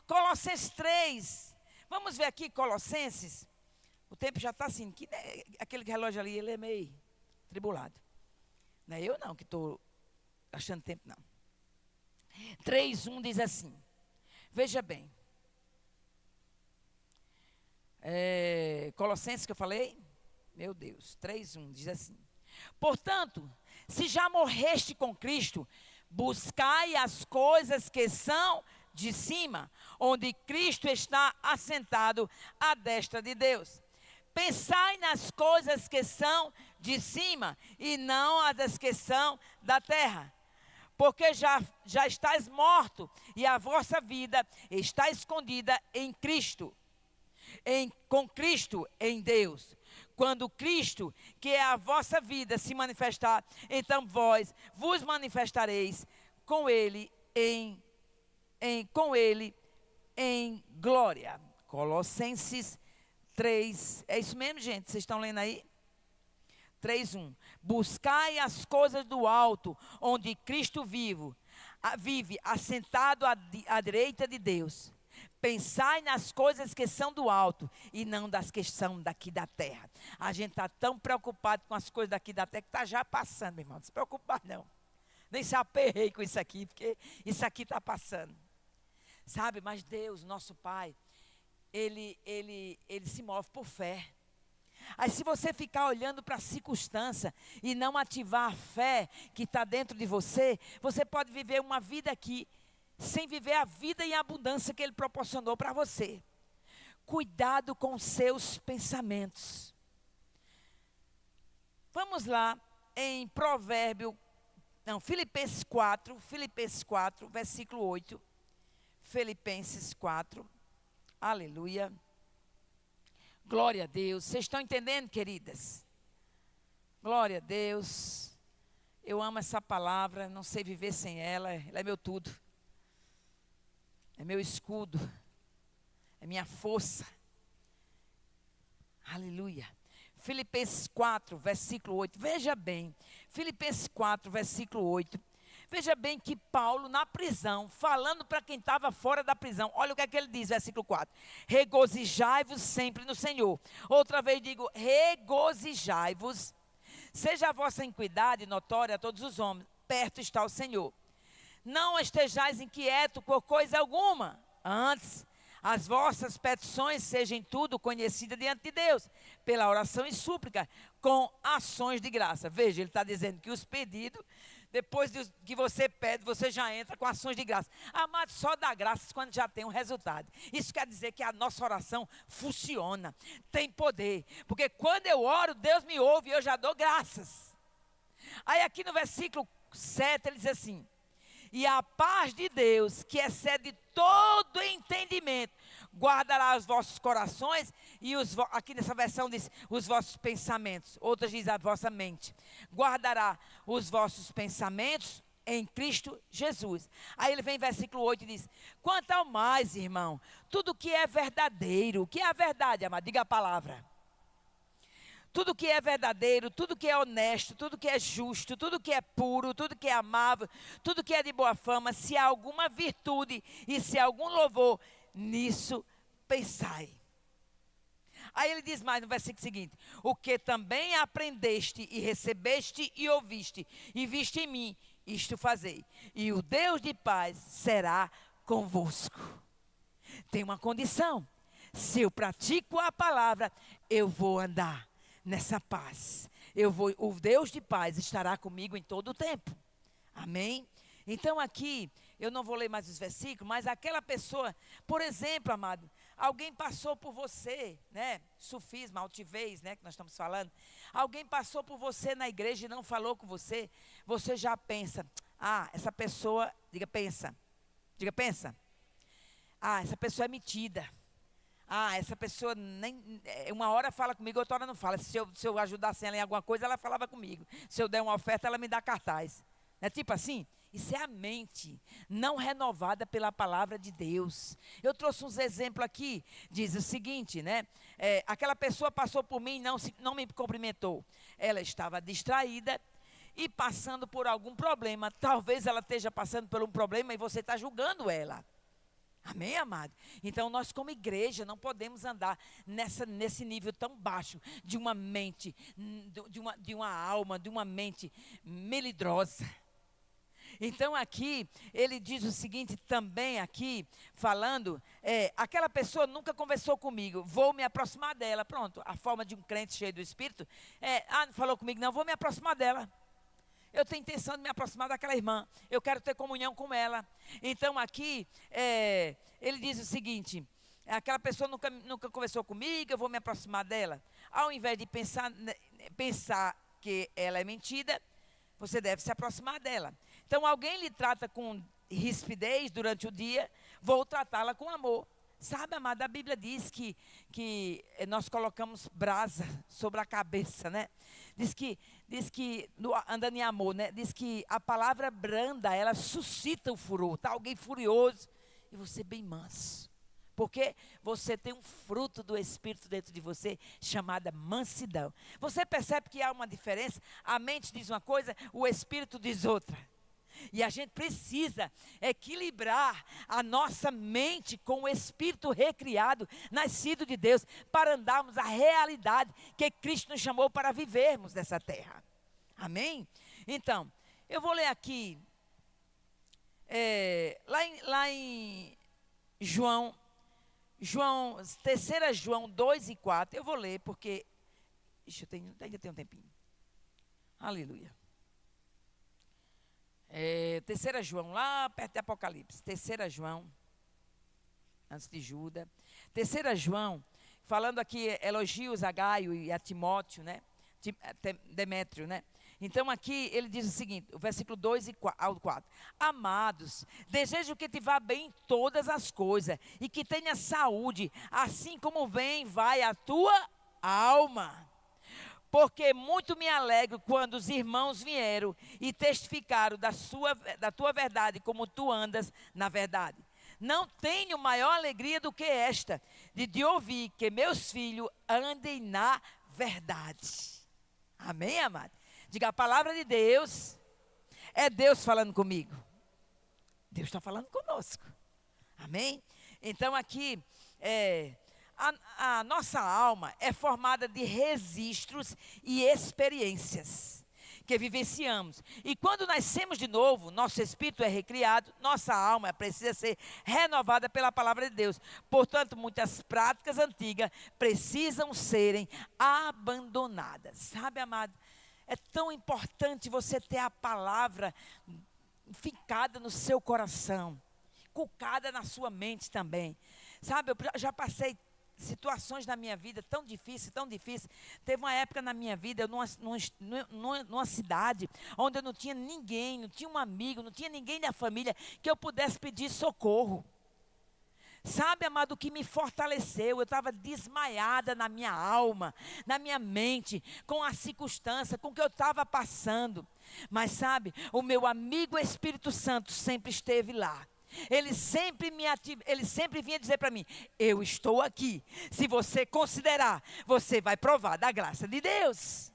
Colossenses 3. Vamos ver aqui Colossenses. O tempo já está assim. Aquele relógio ali, ele é meio tribulado. Não é eu não que estou achando tempo, não. 3:1 diz assim. Veja bem. Colossenses que eu falei. Meu Deus. 3:1 diz assim. Portanto, se já morreste com Cristo, buscai as coisas que são de cima, onde Cristo está assentado à destra de Deus. Pensai nas coisas que são de cima e não as das que são da terra. Porque já estáis morto e a vossa vida está escondida em Cristo. Com Cristo em Deus. Quando Cristo, que é a vossa vida, se manifestar, então vós vos manifestareis com Ele em glória. Colossenses 3. É isso mesmo, gente? Vocês estão lendo aí? 3:1. Buscai as coisas do alto, onde Cristo vive assentado à direita de Deus. Pensai nas coisas que são do alto e não das que são daqui da terra. A gente está tão preocupado com as coisas daqui da terra que está já passando, meu irmão. Não se preocupa não. Nem se aperrei com isso aqui, porque isso aqui está passando. Sabe, mas Deus, nosso Pai, Ele se move por fé. Aí se você ficar olhando para a circunstância e não ativar a fé que está dentro de você, você pode viver uma vida aqui sem viver a vida e a abundância que Ele proporcionou para você. Cuidado com os seus pensamentos. Vamos lá em Filipenses 4, versículo 8. Filipenses 4, aleluia. Glória a Deus. Vocês estão entendendo, queridas? Glória a Deus. Eu amo essa palavra, não sei viver sem ela. Ela é meu tudo. É meu escudo. É minha força. Aleluia. Filipenses 4, versículo 8. Veja bem. Filipenses 4, versículo 8. Veja bem que Paulo, na prisão, falando para quem estava fora da prisão, olha o que é que ele diz, versículo 4. Regozijai-vos sempre no Senhor. Outra vez digo, regozijai-vos. Seja a vossa iniquidade notória a todos os homens, perto está o Senhor. Não estejais inquietos por coisa alguma, antes as vossas petições sejam em tudo conhecidas diante de Deus, pela oração e súplica, com ações de graça. Veja, ele está dizendo que os pedidos, depois que você pede, você já entra com ações de graça. Amado, só dá graças quando já tem um resultado. Isso quer dizer que a nossa oração funciona, tem poder. Porque quando eu oro, Deus me ouve e eu já dou graças. Aí aqui no versículo 7 ele diz assim: e a paz de Deus, que excede todo entendimento, guardará os vossos corações e aqui nessa versão diz os vossos pensamentos. Outras diz a vossa mente. Guardará os vossos pensamentos em Cristo Jesus. Aí ele vem em versículo 8 e diz: quanto ao mais, irmão, tudo que é verdadeiro. O que é a verdade, amado? Diga a palavra. Tudo que é verdadeiro, tudo que é honesto, tudo que é justo, tudo que é puro, tudo que é amável, tudo que é de boa fama, se há alguma virtude e se há algum louvor, nisso pensai. Aí ele diz mais no versículo seguinte: o que também aprendeste e recebeste e ouviste e viste em mim, isto fazei, e o Deus de paz será convosco. Tem uma condição: se eu pratico a palavra, eu vou andar nessa paz. O Deus de paz estará comigo em todo o tempo. Amém? Então aqui, eu não vou ler mais os versículos, mas aquela pessoa, por exemplo, amado, alguém passou por você, né? Sufismo, altivez, né? Que nós estamos falando. Alguém passou por você na igreja e não falou com você. Você já pensa: ah, essa pessoa, pensa. Ah, essa pessoa é metida. Ah, essa pessoa nem uma hora fala comigo, outra hora não fala. Se eu ajudasse ela em alguma coisa, ela falava comigo. Se eu der uma oferta, ela me dá cartaz. Não é tipo assim? Isso é a mente não renovada pela palavra de Deus. Eu trouxe uns exemplos aqui. Diz o seguinte, né? Aquela pessoa passou por mim e não me cumprimentou. Ela estava distraída e passando por algum problema. Talvez ela esteja passando por um problema e você está julgando ela. Amém, amado? Então nós como igreja não podemos andar nesse nível tão baixo de uma mente, de uma alma, de uma mente melindrosa. Então aqui, ele diz o seguinte também aqui, falando, aquela pessoa nunca conversou comigo, vou me aproximar dela. Pronto, a forma de um crente cheio do Espírito, não falou comigo não, vou me aproximar dela. Eu tenho intenção de me aproximar daquela irmã. Eu quero ter comunhão com ela. Então aqui, ele diz o seguinte: aquela pessoa nunca conversou comigo, eu vou me aproximar dela. Ao invés de pensar que ela é mentira, você deve se aproximar dela. Então alguém lhe trata com rispidez durante o dia, vou tratá-la com amor. Sabe, amada, a Bíblia diz que nós colocamos brasa sobre a cabeça, né? Diz que andando em amor, né? Diz que a palavra branda, ela suscita o furor. Está alguém furioso e você bem manso. Porque você tem um fruto do Espírito dentro de você, chamada mansidão. Você percebe que há uma diferença? A mente diz uma coisa, o Espírito diz outra. E a gente precisa equilibrar a nossa mente com o espírito recriado, nascido de Deus, para andarmos a realidade que Cristo nos chamou para vivermos nessa terra. Amém? Então, eu vou ler aqui, lá em João, 3 João 2 e 4, eu vou ler porque, ainda tem um tempinho. Aleluia. 3 João, lá perto de Apocalipse. 3 João, antes de Judas. 3 João, falando aqui elogios a Gaio e a Timóteo, né? Demétrio, né? Então aqui ele diz o seguinte, o versículo 2 ao 4. Amados, desejo que te vá bem em todas as coisas e que tenha saúde, assim como vem e vai a tua alma. Porque muito me alegro quando os irmãos vieram e testificaram da tua verdade, como tu andas na verdade. Não tenho maior alegria do que esta, de ouvir que meus filhos andem na verdade. Amém, amado? Diga, a palavra de Deus é Deus falando comigo. Deus está falando conosco. Amém? Então aqui, a nossa alma é formada de registros e experiências que vivenciamos. E quando nascemos de novo, nosso espírito é recriado, nossa alma precisa ser renovada pela palavra de Deus. Portanto, muitas práticas antigas precisam serem abandonadas. Sabe, amado? É tão importante você ter a palavra ficada no seu coração, cucada na sua mente também. Sabe, eu já passei situações na minha vida tão difíceis, tão difíceis. Teve uma época na minha vida, numa cidade, onde eu não tinha ninguém, não tinha um amigo, não tinha ninguém da família que eu pudesse pedir socorro. Sabe, amado, o que me fortaleceu? Eu estava desmaiada na minha alma, na minha mente, com a circunstância, com o que eu estava passando. Mas sabe, o meu amigo Espírito Santo sempre esteve lá. Ele sempre vinha dizer para mim, eu estou aqui. Se você considerar, você vai provar da graça de Deus.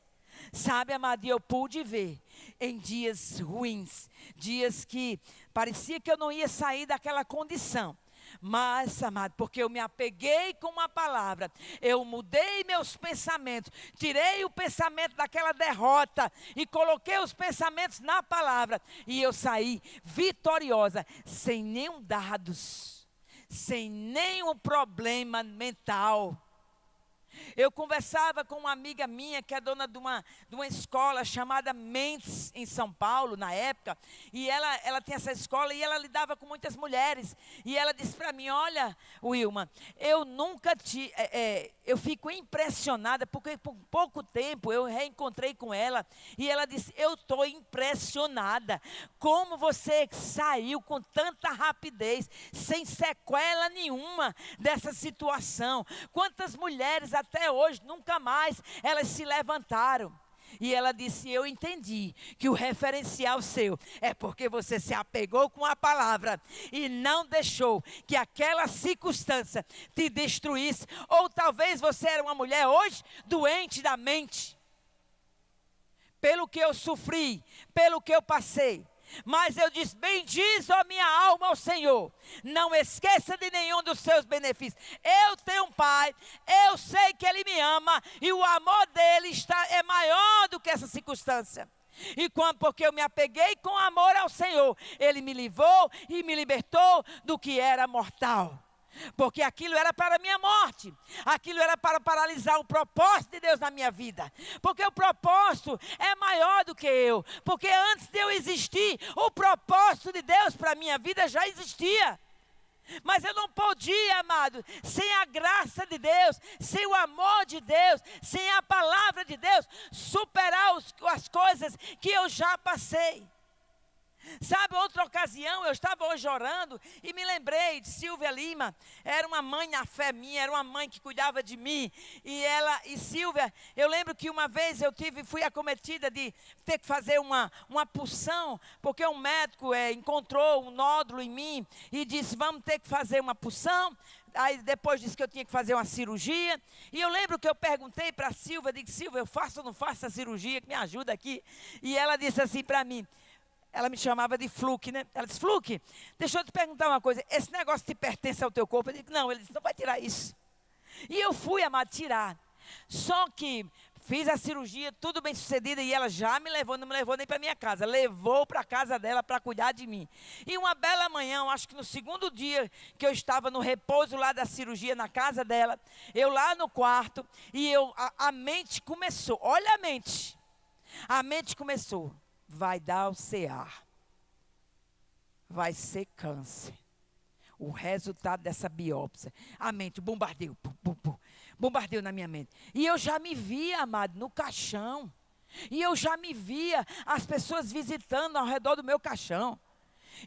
Sabe, amado, e eu pude ver em dias ruins, dias que parecia que eu não ia sair daquela condição. Mas, amado, porque eu me apeguei com uma palavra, eu mudei meus pensamentos, tirei o pensamento daquela derrota e coloquei os pensamentos na palavra, e eu saí vitoriosa, sem nenhum dados, sem nenhum problema mental. Eu conversava com uma amiga minha que é dona de uma escola chamada Mendes, em São Paulo, na época. E ela tem essa escola e ela lidava com muitas mulheres. E ela disse para mim, olha, Wilma, eu nunca eu fico impressionada, porque por pouco tempo eu reencontrei com ela. E ela disse, eu estou impressionada. Como você saiu com tanta rapidez, sem sequela nenhuma dessa situação. Quantas mulheres até hoje, nunca mais, elas se levantaram. E ela disse, eu entendi que o referencial seu é porque você se apegou com a palavra e não deixou que aquela circunstância te destruísse. Ou talvez você era uma mulher hoje doente da mente. Pelo que eu sofri, pelo que eu passei. Mas eu disse, bendiz a minha alma ao Senhor, não esqueça de nenhum dos seus benefícios. Eu tenho um pai, eu sei que Ele me ama, e o amor dele é maior do que essa circunstância. E porque eu me apeguei com amor ao Senhor, Ele me livrou e me libertou do que era mortal. Porque aquilo era para a minha morte. Aquilo era para paralisar o propósito de Deus na minha vida. Porque o propósito é maior do que eu. Porque antes de eu existir, o propósito de Deus para a minha vida já existia. Mas eu não podia, amado, sem a graça de Deus, sem o amor de Deus, sem a palavra de Deus, superar as coisas que eu já passei. Sabe, outra ocasião, eu estava hoje orando e me lembrei de Silvia Lima. Era uma mãe na fé minha, era uma mãe que cuidava de mim. E Silvia, eu lembro que uma vez fui acometida de ter que fazer uma punção, porque um médico encontrou um nódulo em mim e disse, vamos ter que fazer uma punção. Aí depois disse que eu tinha que fazer uma cirurgia. E eu lembro que eu perguntei para a Silvia, disse, Silvia, eu faço ou não faço a cirurgia, que me ajuda aqui? E ela disse assim para mim, ela me chamava de Fluke, né? Ela disse, Fluke, deixa eu te perguntar uma coisa. Esse negócio te pertence ao teu corpo? Eu disse, não. Ele disse, não vai tirar isso. E eu fui, amado, tirar. Só que fiz a cirurgia, tudo bem sucedida, e ela já me levou, não me levou nem para minha casa. Levou para a casa dela para cuidar de mim. E uma bela manhã, eu acho que no segundo dia que eu estava no repouso lá da cirurgia, na casa dela, eu lá no quarto, e a mente começou, olha a mente começou, vai dar o CA, vai ser câncer. O resultado dessa biópsia. A mente, bombardeio, bombardeio na minha mente. E eu já me via, amado, no caixão. E eu já me via as pessoas visitando ao redor do meu caixão.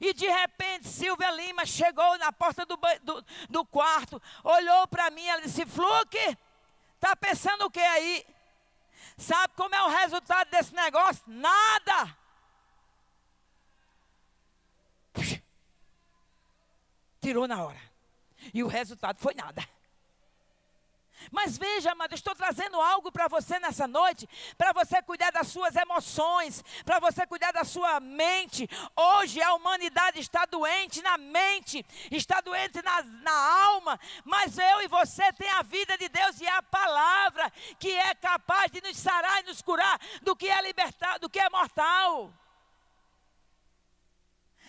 E de repente, Silvia Lima chegou na porta do quarto, olhou para mim, ela disse, Fluke, tá pensando o que aí? Sabe como é o resultado desse negócio? Nada! Tirou na hora. E o resultado foi nada. Mas veja, amado, eu estou trazendo algo para você nessa noite, para você cuidar das suas emoções, para você cuidar da sua mente. Hoje a humanidade está doente na mente, está doente na alma, mas eu e você tem a vida de Deus e a palavra que é capaz de nos sarar e nos curar do que é libertar, do que é mortal.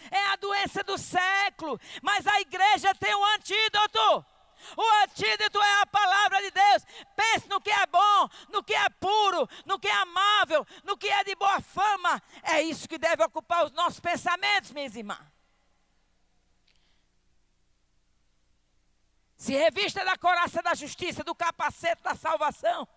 É a doença do século, mas a igreja tem um antídoto. O antídoto é a palavra de Deus. Pense no que é bom, no que é puro, no que é amável, no que é de boa fama. É isso que deve ocupar os nossos pensamentos, minhas irmãs. Se revista da couraça da justiça, do capacete da salvação.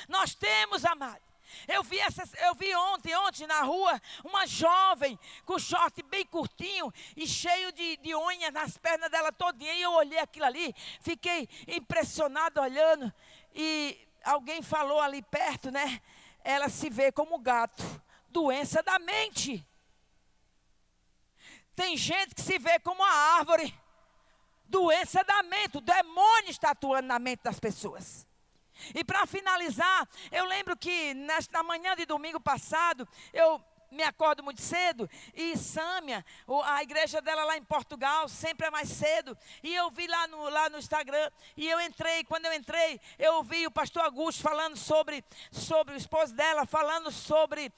Nós temos, amado. Eu vi ontem na rua, uma jovem com short bem curtinho e cheio de unha nas pernas dela todinha. E eu olhei aquilo ali, fiquei impressionado olhando. E alguém falou ali perto, né? Ela se vê como gato, doença da mente. Tem gente que se vê como a árvore, doença da mente. O demônio está atuando na mente das pessoas. E para finalizar, eu lembro que na manhã de domingo passado, eu me acordo muito cedo, e Sâmia, a igreja dela lá em Portugal, sempre é mais cedo, e eu vi lá no Instagram, e eu entrei, quando eu entrei, eu ouvi o pastor Augusto falando sobre o esposo dela, falando sobre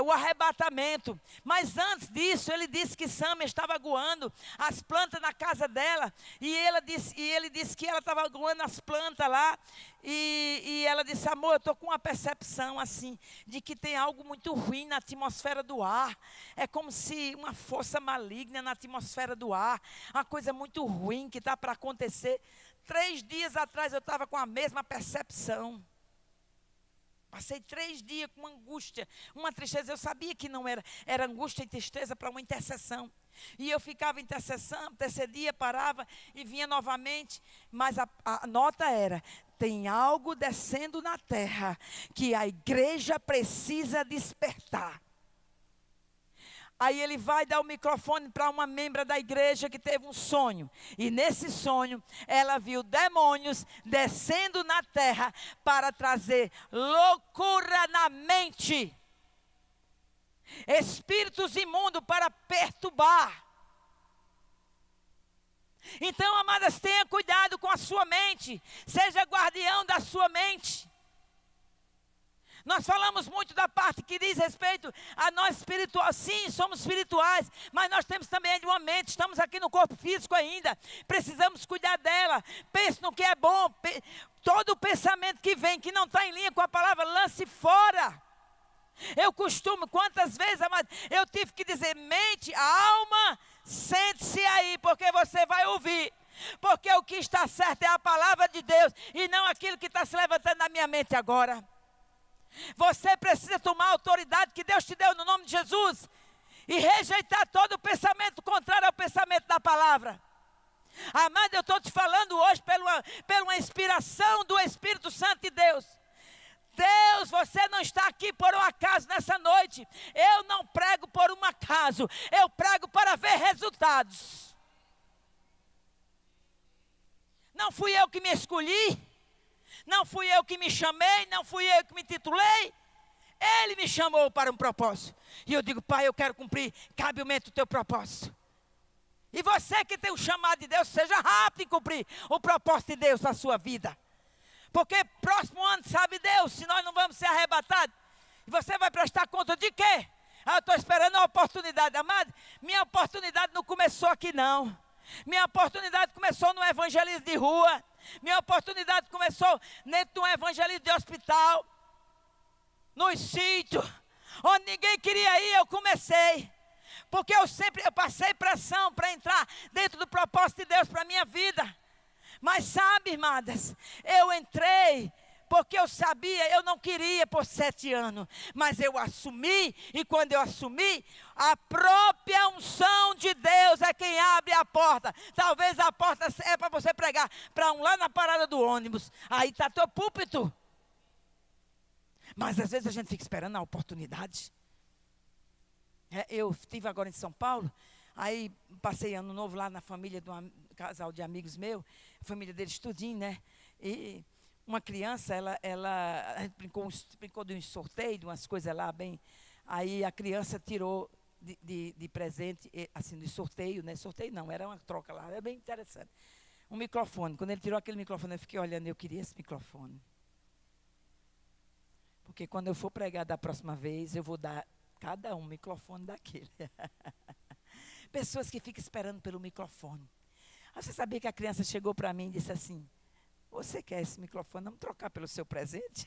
o arrebatamento. Mas antes disso, ele disse que Sâmia estava aguando as plantas na casa dela, e ele disse que ela estava aguando as plantas lá, e ela disse, amor, eu estou com uma percepção assim, de que tem algo muito ruim na atmosfera do ar. É como se uma força maligna na atmosfera do ar, uma coisa muito ruim que está para acontecer. 3 dias atrás eu estava com a mesma percepção. Passei 3 dias com uma angústia, uma tristeza. Eu sabia que não era angústia e tristeza para uma intercessão. E eu ficava intercedia, parava e vinha novamente. Mas a nota era, tem algo descendo na terra que a igreja precisa despertar. Aí ele vai dar o microfone para uma membra da igreja que teve um sonho. E nesse sonho, ela viu demônios descendo na terra para trazer loucura na mente. Espíritos imundos para perturbar. Então, amadas, tenha cuidado com a sua mente. Seja guardião da sua mente. Nós falamos muito da parte que diz respeito a nós espirituais. Sim, somos espirituais, mas nós temos também uma mente. Estamos aqui no corpo físico ainda. Precisamos cuidar dela. Pense no que é bom. Todo pensamento que vem, que não está em linha com a palavra, lance fora. Eu costumo, quantas vezes, amado, eu tive que dizer, mente, alma, sente-se aí, porque você vai ouvir. Porque o que está certo é a palavra de Deus e não aquilo que está se levantando na minha mente agora. Você precisa tomar a autoridade que Deus te deu no nome de Jesus e rejeitar todo o pensamento contrário ao pensamento da palavra. Amado, eu estou te falando hoje pela uma inspiração do Espírito Santo de Deus. Deus, você não está aqui por um acaso nessa noite. Eu não prego por um acaso, eu prego para ver resultados. Não fui eu que me escolhi, não fui eu que me chamei, não fui eu que me titulei. Ele me chamou para um propósito. E eu digo, Pai, eu quero cumprir cabalmente o teu propósito. E você que tem o chamado de Deus, seja rápido em cumprir o propósito de Deus na sua vida. Porque próximo ano, sabe Deus, se nós não vamos ser arrebatados, você vai prestar conta de quê? Eu estou esperando a oportunidade, amado. Minha oportunidade não começou aqui não. Minha oportunidade começou no evangelismo de rua. Minha oportunidade começou dentro de um evangelismo de hospital. Nos sítios, onde ninguém queria ir, eu comecei. Porque eu passei pressão para entrar dentro do propósito de Deus para a minha vida. Mas sabe, irmãs, eu entrei porque eu sabia, eu não queria por 7 anos, mas eu assumi, e quando eu assumi, a própria unção de Deus é quem abre a porta. Talvez a porta é para você pregar para lá na parada do ônibus, aí está teu púlpito. Mas às vezes a gente fica esperando a oportunidade. Eu estive agora em São Paulo, aí passei ano novo lá na família de um casal de amigos meus, a família deles tudinho, né? E uma criança, a gente brincou de um sorteio, de umas coisas lá bem. Aí a criança tirou de presente, assim, de sorteio, né? Sorteio não, era uma troca lá, era bem interessante. Um microfone. Quando ele tirou aquele microfone, eu fiquei olhando, eu queria esse microfone. Porque quando eu for pregar da próxima vez, eu vou dar cada um microfone daquele. Pessoas que ficam esperando pelo microfone. Você sabia que a criança chegou para mim e disse assim, você quer esse microfone? Vamos trocar pelo seu presente?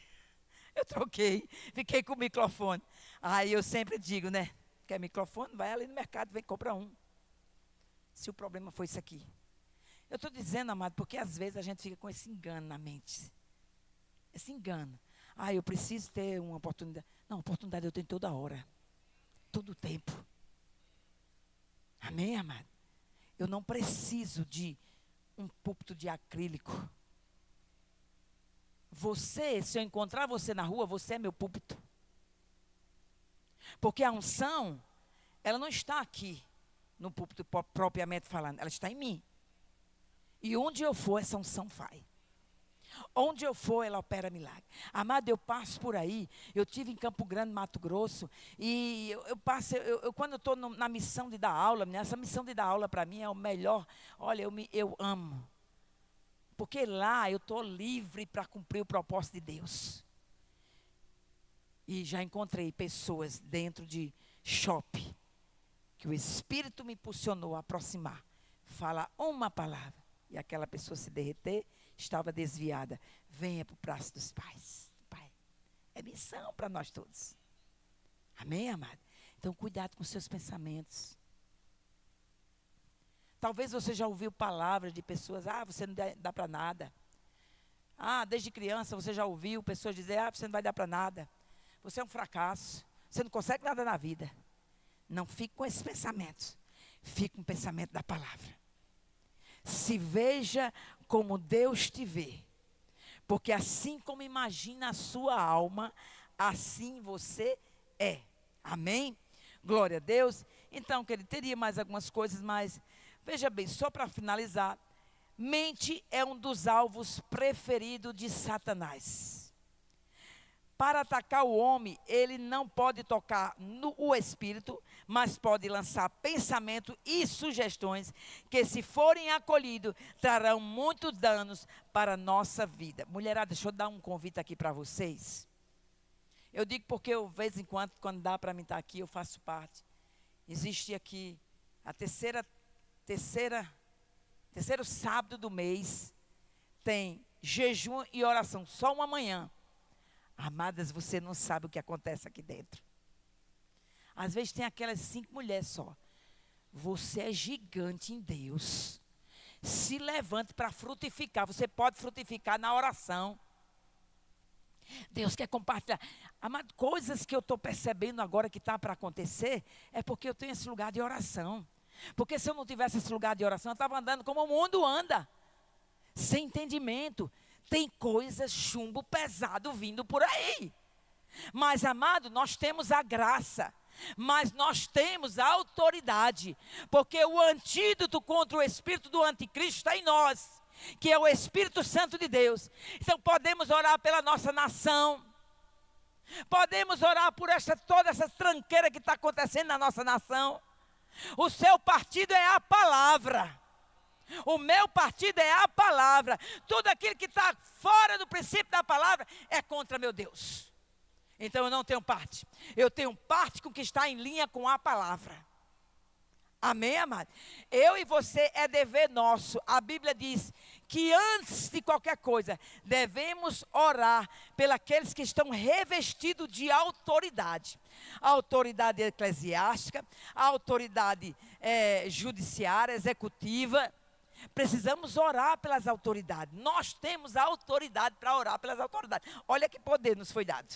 Eu troquei, fiquei com o microfone. Aí eu sempre digo, né? Quer microfone? Vai ali no mercado, vem, compra um. Se o problema foi isso aqui. Eu estou dizendo, amado, porque às vezes a gente fica com esse engano na mente. Esse engano. Eu preciso ter uma oportunidade. Não, oportunidade eu tenho toda hora. Todo o tempo. Amém, amado? Eu não preciso de um púlpito de acrílico. Se eu encontrar você na rua, você é meu púlpito. Porque a unção, ela não está aqui no púlpito propriamente falando, ela está em mim. E onde eu for, essa unção vai. Onde eu for, ela opera milagre. Amado, eu passo por aí. Eu estive em Campo Grande, Mato Grosso. E quando eu estou na missão de dar aula, essa missão de dar aula para mim é o melhor. Olha, eu amo. Porque lá eu estou livre para cumprir o propósito de Deus. E já encontrei pessoas dentro de shopping que o Espírito me impulsionou a aproximar. Falar uma palavra. E aquela pessoa se derreter, estava desviada. Venha para o braço dos pais. Pai, é missão para nós todos. Amém, amado? Então, cuidado com seus pensamentos. Talvez você já ouviu palavras de pessoas, você não dá para nada. Desde criança você já ouviu pessoas dizer, você não vai dar para nada. Você é um fracasso. Você não consegue nada na vida. Não fique com esses pensamentos. Fique com o pensamento da palavra. Se veja como Deus te vê. Porque assim como imagina a sua alma, assim você é. Amém? Glória a Deus. Então, querido, teria mais algumas coisas, mas veja bem, só para finalizar, mente é um dos alvos preferidos de Satanás. Para atacar o homem, ele não pode tocar no espírito, mas pode lançar pensamento e sugestões que, se forem acolhidos, trarão muitos danos para a nossa vida. Mulherada, deixa eu dar um convite aqui para vocês. Eu digo porque eu, de vez em quando dá para mim estar aqui, eu faço parte. Existe aqui a terceiro sábado do mês, tem jejum e oração, só uma manhã. Amadas, você não sabe o que acontece aqui dentro. Às vezes tem aquelas 5 mulheres só. Você é gigante em Deus. Se levante para frutificar. Você pode frutificar na oração. Deus quer compartilhar. Amado, coisas que eu estou percebendo agora que está para acontecer, é porque eu tenho esse lugar de oração. Porque se eu não tivesse esse lugar de oração, eu estava andando como o mundo anda. Sem entendimento. Tem coisas chumbo pesado vindo por aí. Mas, amado, nós temos a graça. Mas nós temos a autoridade. Porque o antídoto contra o espírito do anticristo está em nós. Que é o Espírito Santo de Deus. Então podemos orar pela nossa nação. Podemos orar por toda essa tranqueira que está acontecendo na nossa nação. O seu partido é a palavra. O meu partido é a palavra. Tudo aquilo que está fora do princípio da palavra é contra meu Deus. Então eu não tenho parte. Eu tenho parte com o que está em linha com a palavra. Amém, amado? Eu e você é dever nosso. A Bíblia diz que antes de qualquer coisa, devemos orar pelos que estão revestidos de autoridade. A autoridade eclesiástica, a autoridade judiciária, executiva. Precisamos orar pelas autoridades. Nós temos a autoridade para orar pelas autoridades. Olha que poder nos foi dado.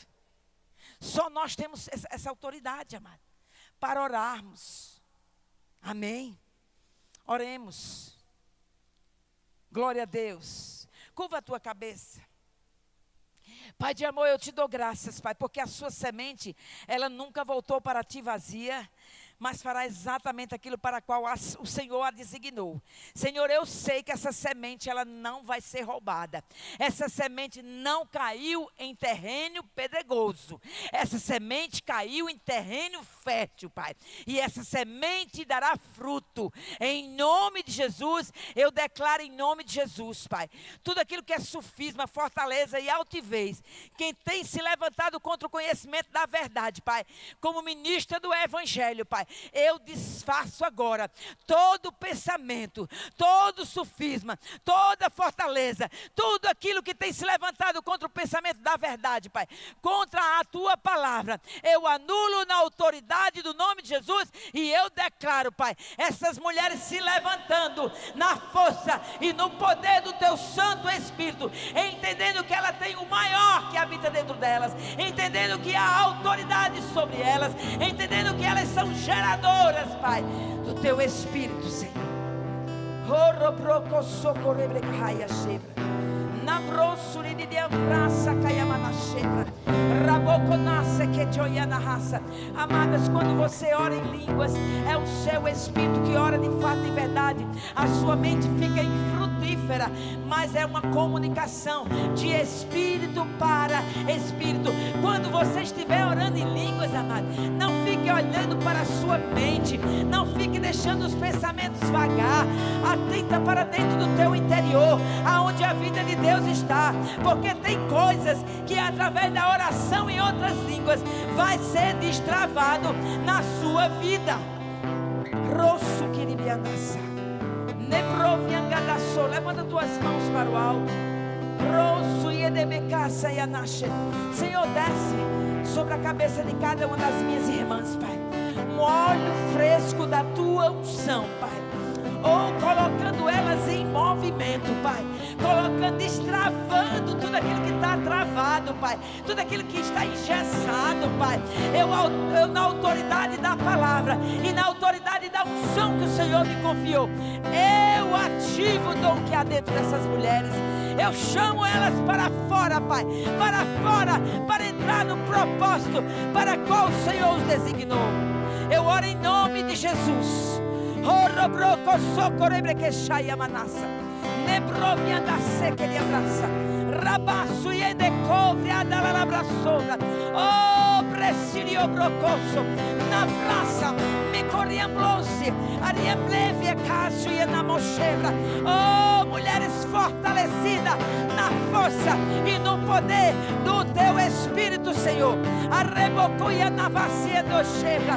Só nós temos essa autoridade, amado, para orarmos. Amém? Oremos. Glória a Deus. Curva a tua cabeça. Pai de amor, eu te dou graças, Pai, porque a sua semente, ela nunca voltou para ti vazia, mas fará exatamente aquilo para qual o Senhor a designou. Senhor, eu sei que essa semente, ela não vai ser roubada. Essa semente não caiu em terreno pedregoso. Essa semente caiu em terreno fértil, Pai. E essa semente dará fruto. Em nome de Jesus, eu declaro em nome de Jesus, Pai. Tudo aquilo que é sufisma, fortaleza e altivez, quem tem se levantado contra o conhecimento da verdade, Pai, como ministra do Evangelho, Pai, eu desfaço agora todo pensamento, todo sufisma, toda fortaleza, tudo aquilo que tem se levantado contra o pensamento da verdade, Pai, contra a tua palavra, eu anulo na autoridade do nome de Jesus e eu declaro, Pai, essas mulheres se levantando na força e no poder do teu Santo Espírito, entendendo que ela tem o maior que habita dentro delas, entendendo que há autoridade sobre elas, entendendo que elas são geradoras, Pai, do teu Espírito, Senhor. Amadas, quando você ora em línguas, é o seu espírito que ora de fato e verdade. A sua mente fica infrutífera, mas é uma comunicação de espírito para espírito. Quando você estiver orando em línguas, amado, não fique olhando para a sua mente, não fique deixando os pensamentos vagar. Atenta para dentro do teu interior, aonde a vida de Deus está, porque tem coisas que através da oração em outras línguas vai ser destravado na sua vida. Levanta tuas mãos para o alto. Senhor, desce sobre a cabeça de cada uma das minhas irmãs, Pai, um óleo fresco da tua unção, Pai, ou colocando elas em movimento, Pai, colocando, destravando tudo aquilo que está travado, Pai, tudo aquilo que está engessado, Pai. Eu na autoridade da palavra e na autoridade da unção que o Senhor me confiou, eu ativo o dom que há dentro dessas mulheres. Eu chamo elas para fora, Pai, para fora, para entrar no propósito para qual o Senhor os designou. Eu oro em nome de Jesus. Rabaço e decovre a da sombra. Oh, presidio brocoso na praça, me coriamblose, ariembleve caso e na mochebra. Oh, mulheres fortalecidas na força e no poder do teu Espírito, Senhor. Arrebocuia na vacia do chebra,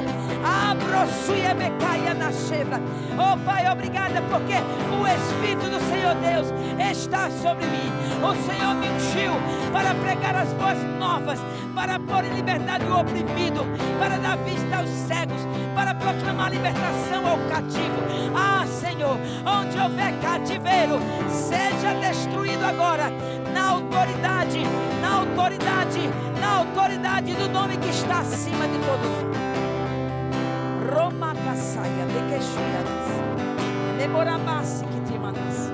abroçuia becaia na chebra. Oh, Pai, obrigada porque o Espírito do Senhor Deus está sobre mim. O Senhor me ungiu para pregar as boas novas, para pôr em liberdade o oprimido, para dar vista aos cegos, para proclamar libertação ao cativo. Ah, Senhor, onde houver cativeiro, seja destruído agora, na autoridade, na autoridade, na autoridade do nome que está acima de todo nome. Roma caçaia de queixuiadas, demoramassi que te manas.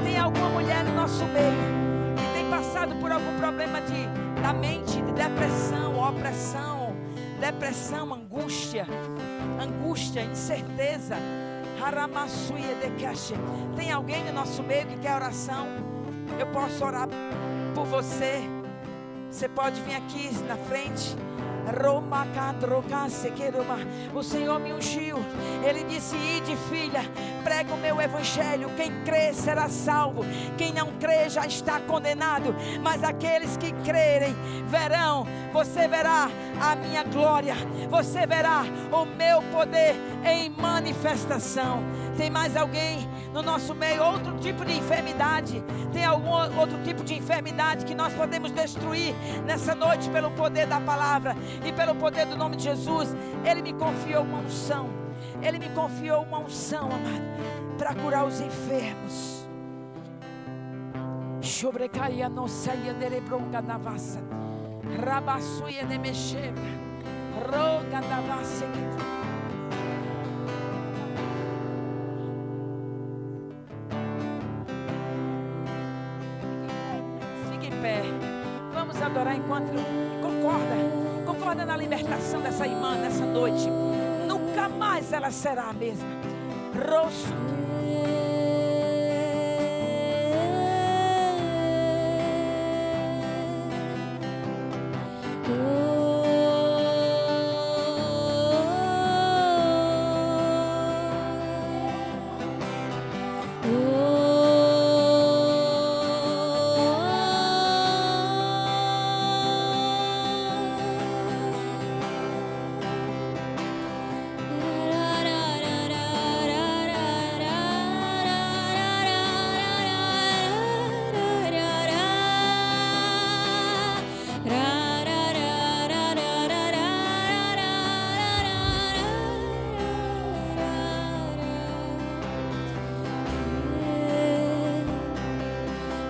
Tem alguma mulher no nosso meio que tem passado por algum problema da mente, de depressão, opressão, depressão, angústia, incerteza. Tem alguém no nosso meio que quer oração? Eu posso orar por você. Você pode vir aqui na frente. O Senhor me ungiu. Ele disse: ide, filha, prega o meu evangelho. Quem crê será salvo, quem não crê já está condenado. Mas aqueles que crerem verão. Você verá a minha glória, você verá o meu poder em manifestação. Tem mais alguém no nosso meio? Outro tipo de enfermidade? Tem algum outro tipo de enfermidade que nós podemos destruir nessa noite pelo poder da palavra e pelo poder do nome de Jesus? Ele me confiou uma unção. Ele me confiou uma unção, amado, para curar os enfermos. Sobrecaia nossa ia derebronga na vassa. Rabassuia de mexeba. Roga da vassa. Vamos adorar enquanto concorda na libertação dessa irmã nessa noite. Nunca mais ela será a mesma. Rosso.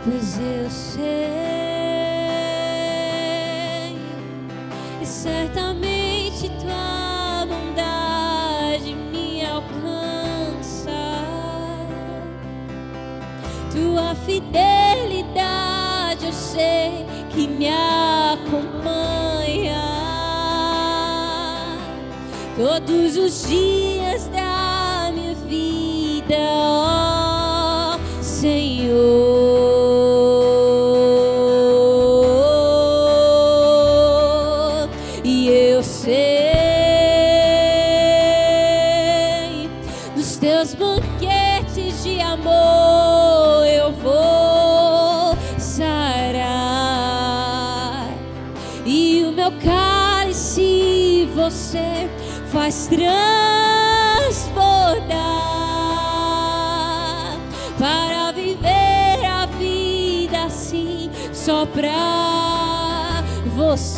Pois eu sei, e certamente tua bondade me alcança, tua fidelidade eu sei que me acompanha todos os dias da minha vida, ó Senhor. Você faz transbordar para viver a vida assim, só pra você,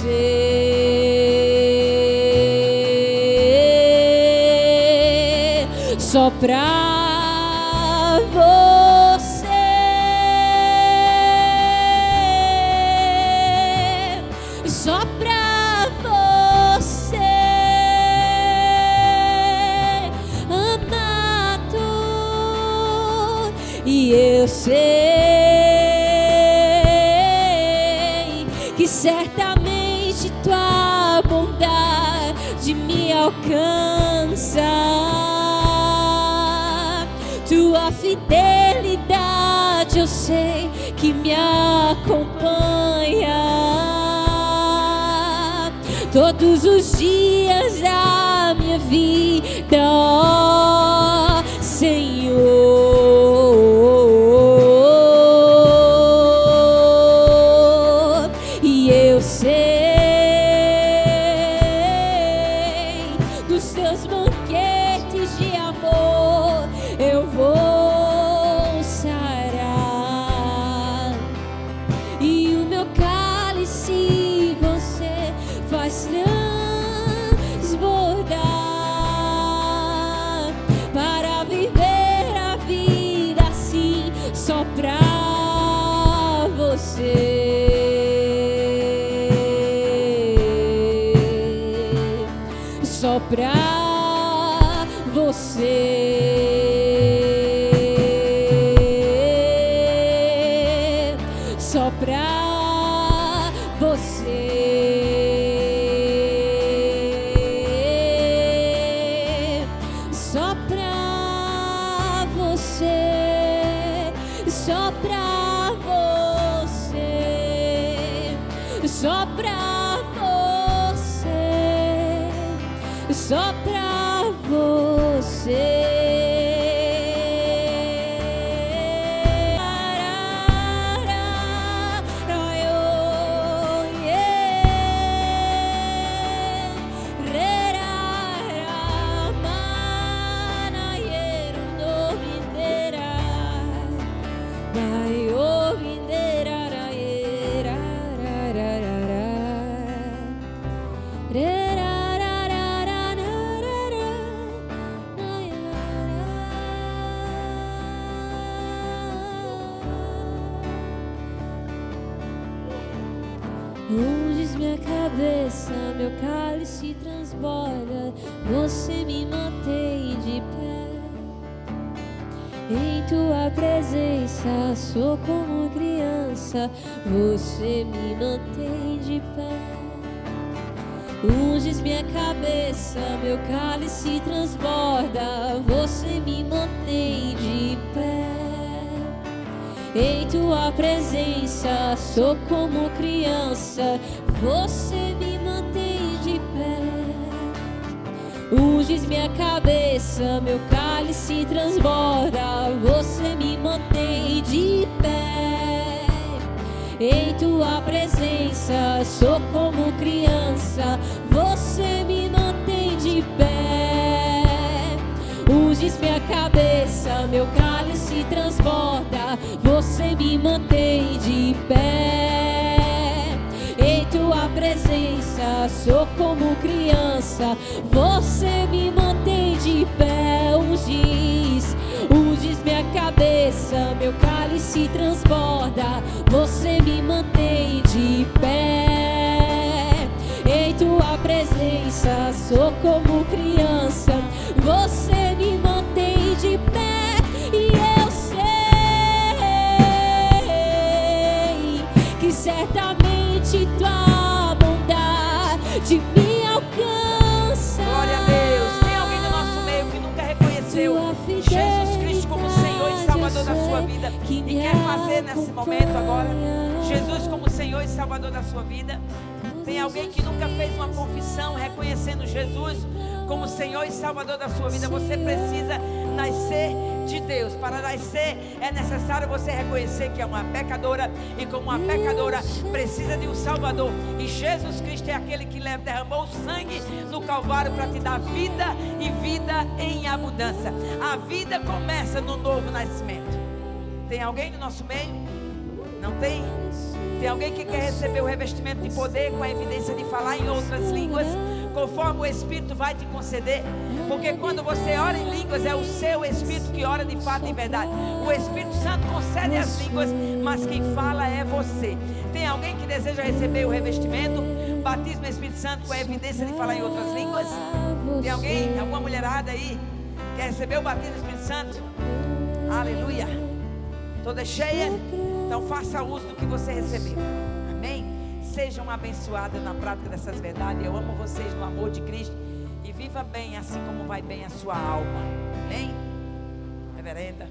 só pra você, só pra eu sei que certamente tua bondade me alcança, tua fidelidade eu sei que me acompanha todos os dias da minha vida, ó Senhor. Só pra você, só pra você, só pra você, só pra você, só pra você, só pra você. Unges minha cabeça, meu cálice transborda, você me mantém de pé. Em tua presença sou como criança, você me mantém de pé. Unges minha cabeça, meu cálice transborda, você me mantém de pé. Em tua presença sou como criança, você me mantém de pé. Unges minha cabeça, meu cálice transborda, você me mantém de pé. Em tua presença sou como criança, você me mantém de pé. Unges minha cabeça, meu cálice transborda, você me mantém de pé. Em tua presença sou como criança, você me mantém de pé. Unges minha cabeça, meu cálice transborda, você me mantém de pé. Em tua presença sou como criança, você me mantém de pé. E eu sei que certamente tua bondade me alcança. Glória a Deus. Tem alguém no nosso meio que nunca reconheceu Jesus Cristo como Senhor e Salvador da sua vida e quer fazer nesse momento agora Jesus como Senhor e Salvador da sua vida? Tem alguém que nunca fez uma confissão reconhecendo Jesus como Senhor e Salvador da sua vida? Você precisa nascer de Deus. Para nascer é necessário você reconhecer que é uma pecadora, e como uma pecadora precisa de um Salvador, e Jesus Cristo é aquele que derramou o sangue no Calvário para te dar vida e vida em abundância. A vida começa no novo nascimento. Tem alguém no nosso meio? Não tem? Tem alguém que quer receber o revestimento de poder com a evidência de falar em outras línguas, conforme o Espírito vai te conceder? Porque quando você ora em línguas, é o seu Espírito que ora de fato em verdade. O Espírito Santo concede as línguas, mas quem fala é você. Tem alguém que deseja receber o revestimento, batismo no Espírito Santo com a evidência de falar em outras línguas? Tem alguém, alguma mulherada aí, quer receber o batismo no Espírito Santo? Aleluia. Toda cheia? Então faça uso do que você recebeu. Amém? Sejam abençoadas na prática dessas verdades. Eu amo vocês no amor de Cristo. E viva bem assim como vai bem a sua alma. Amém? Reverenda.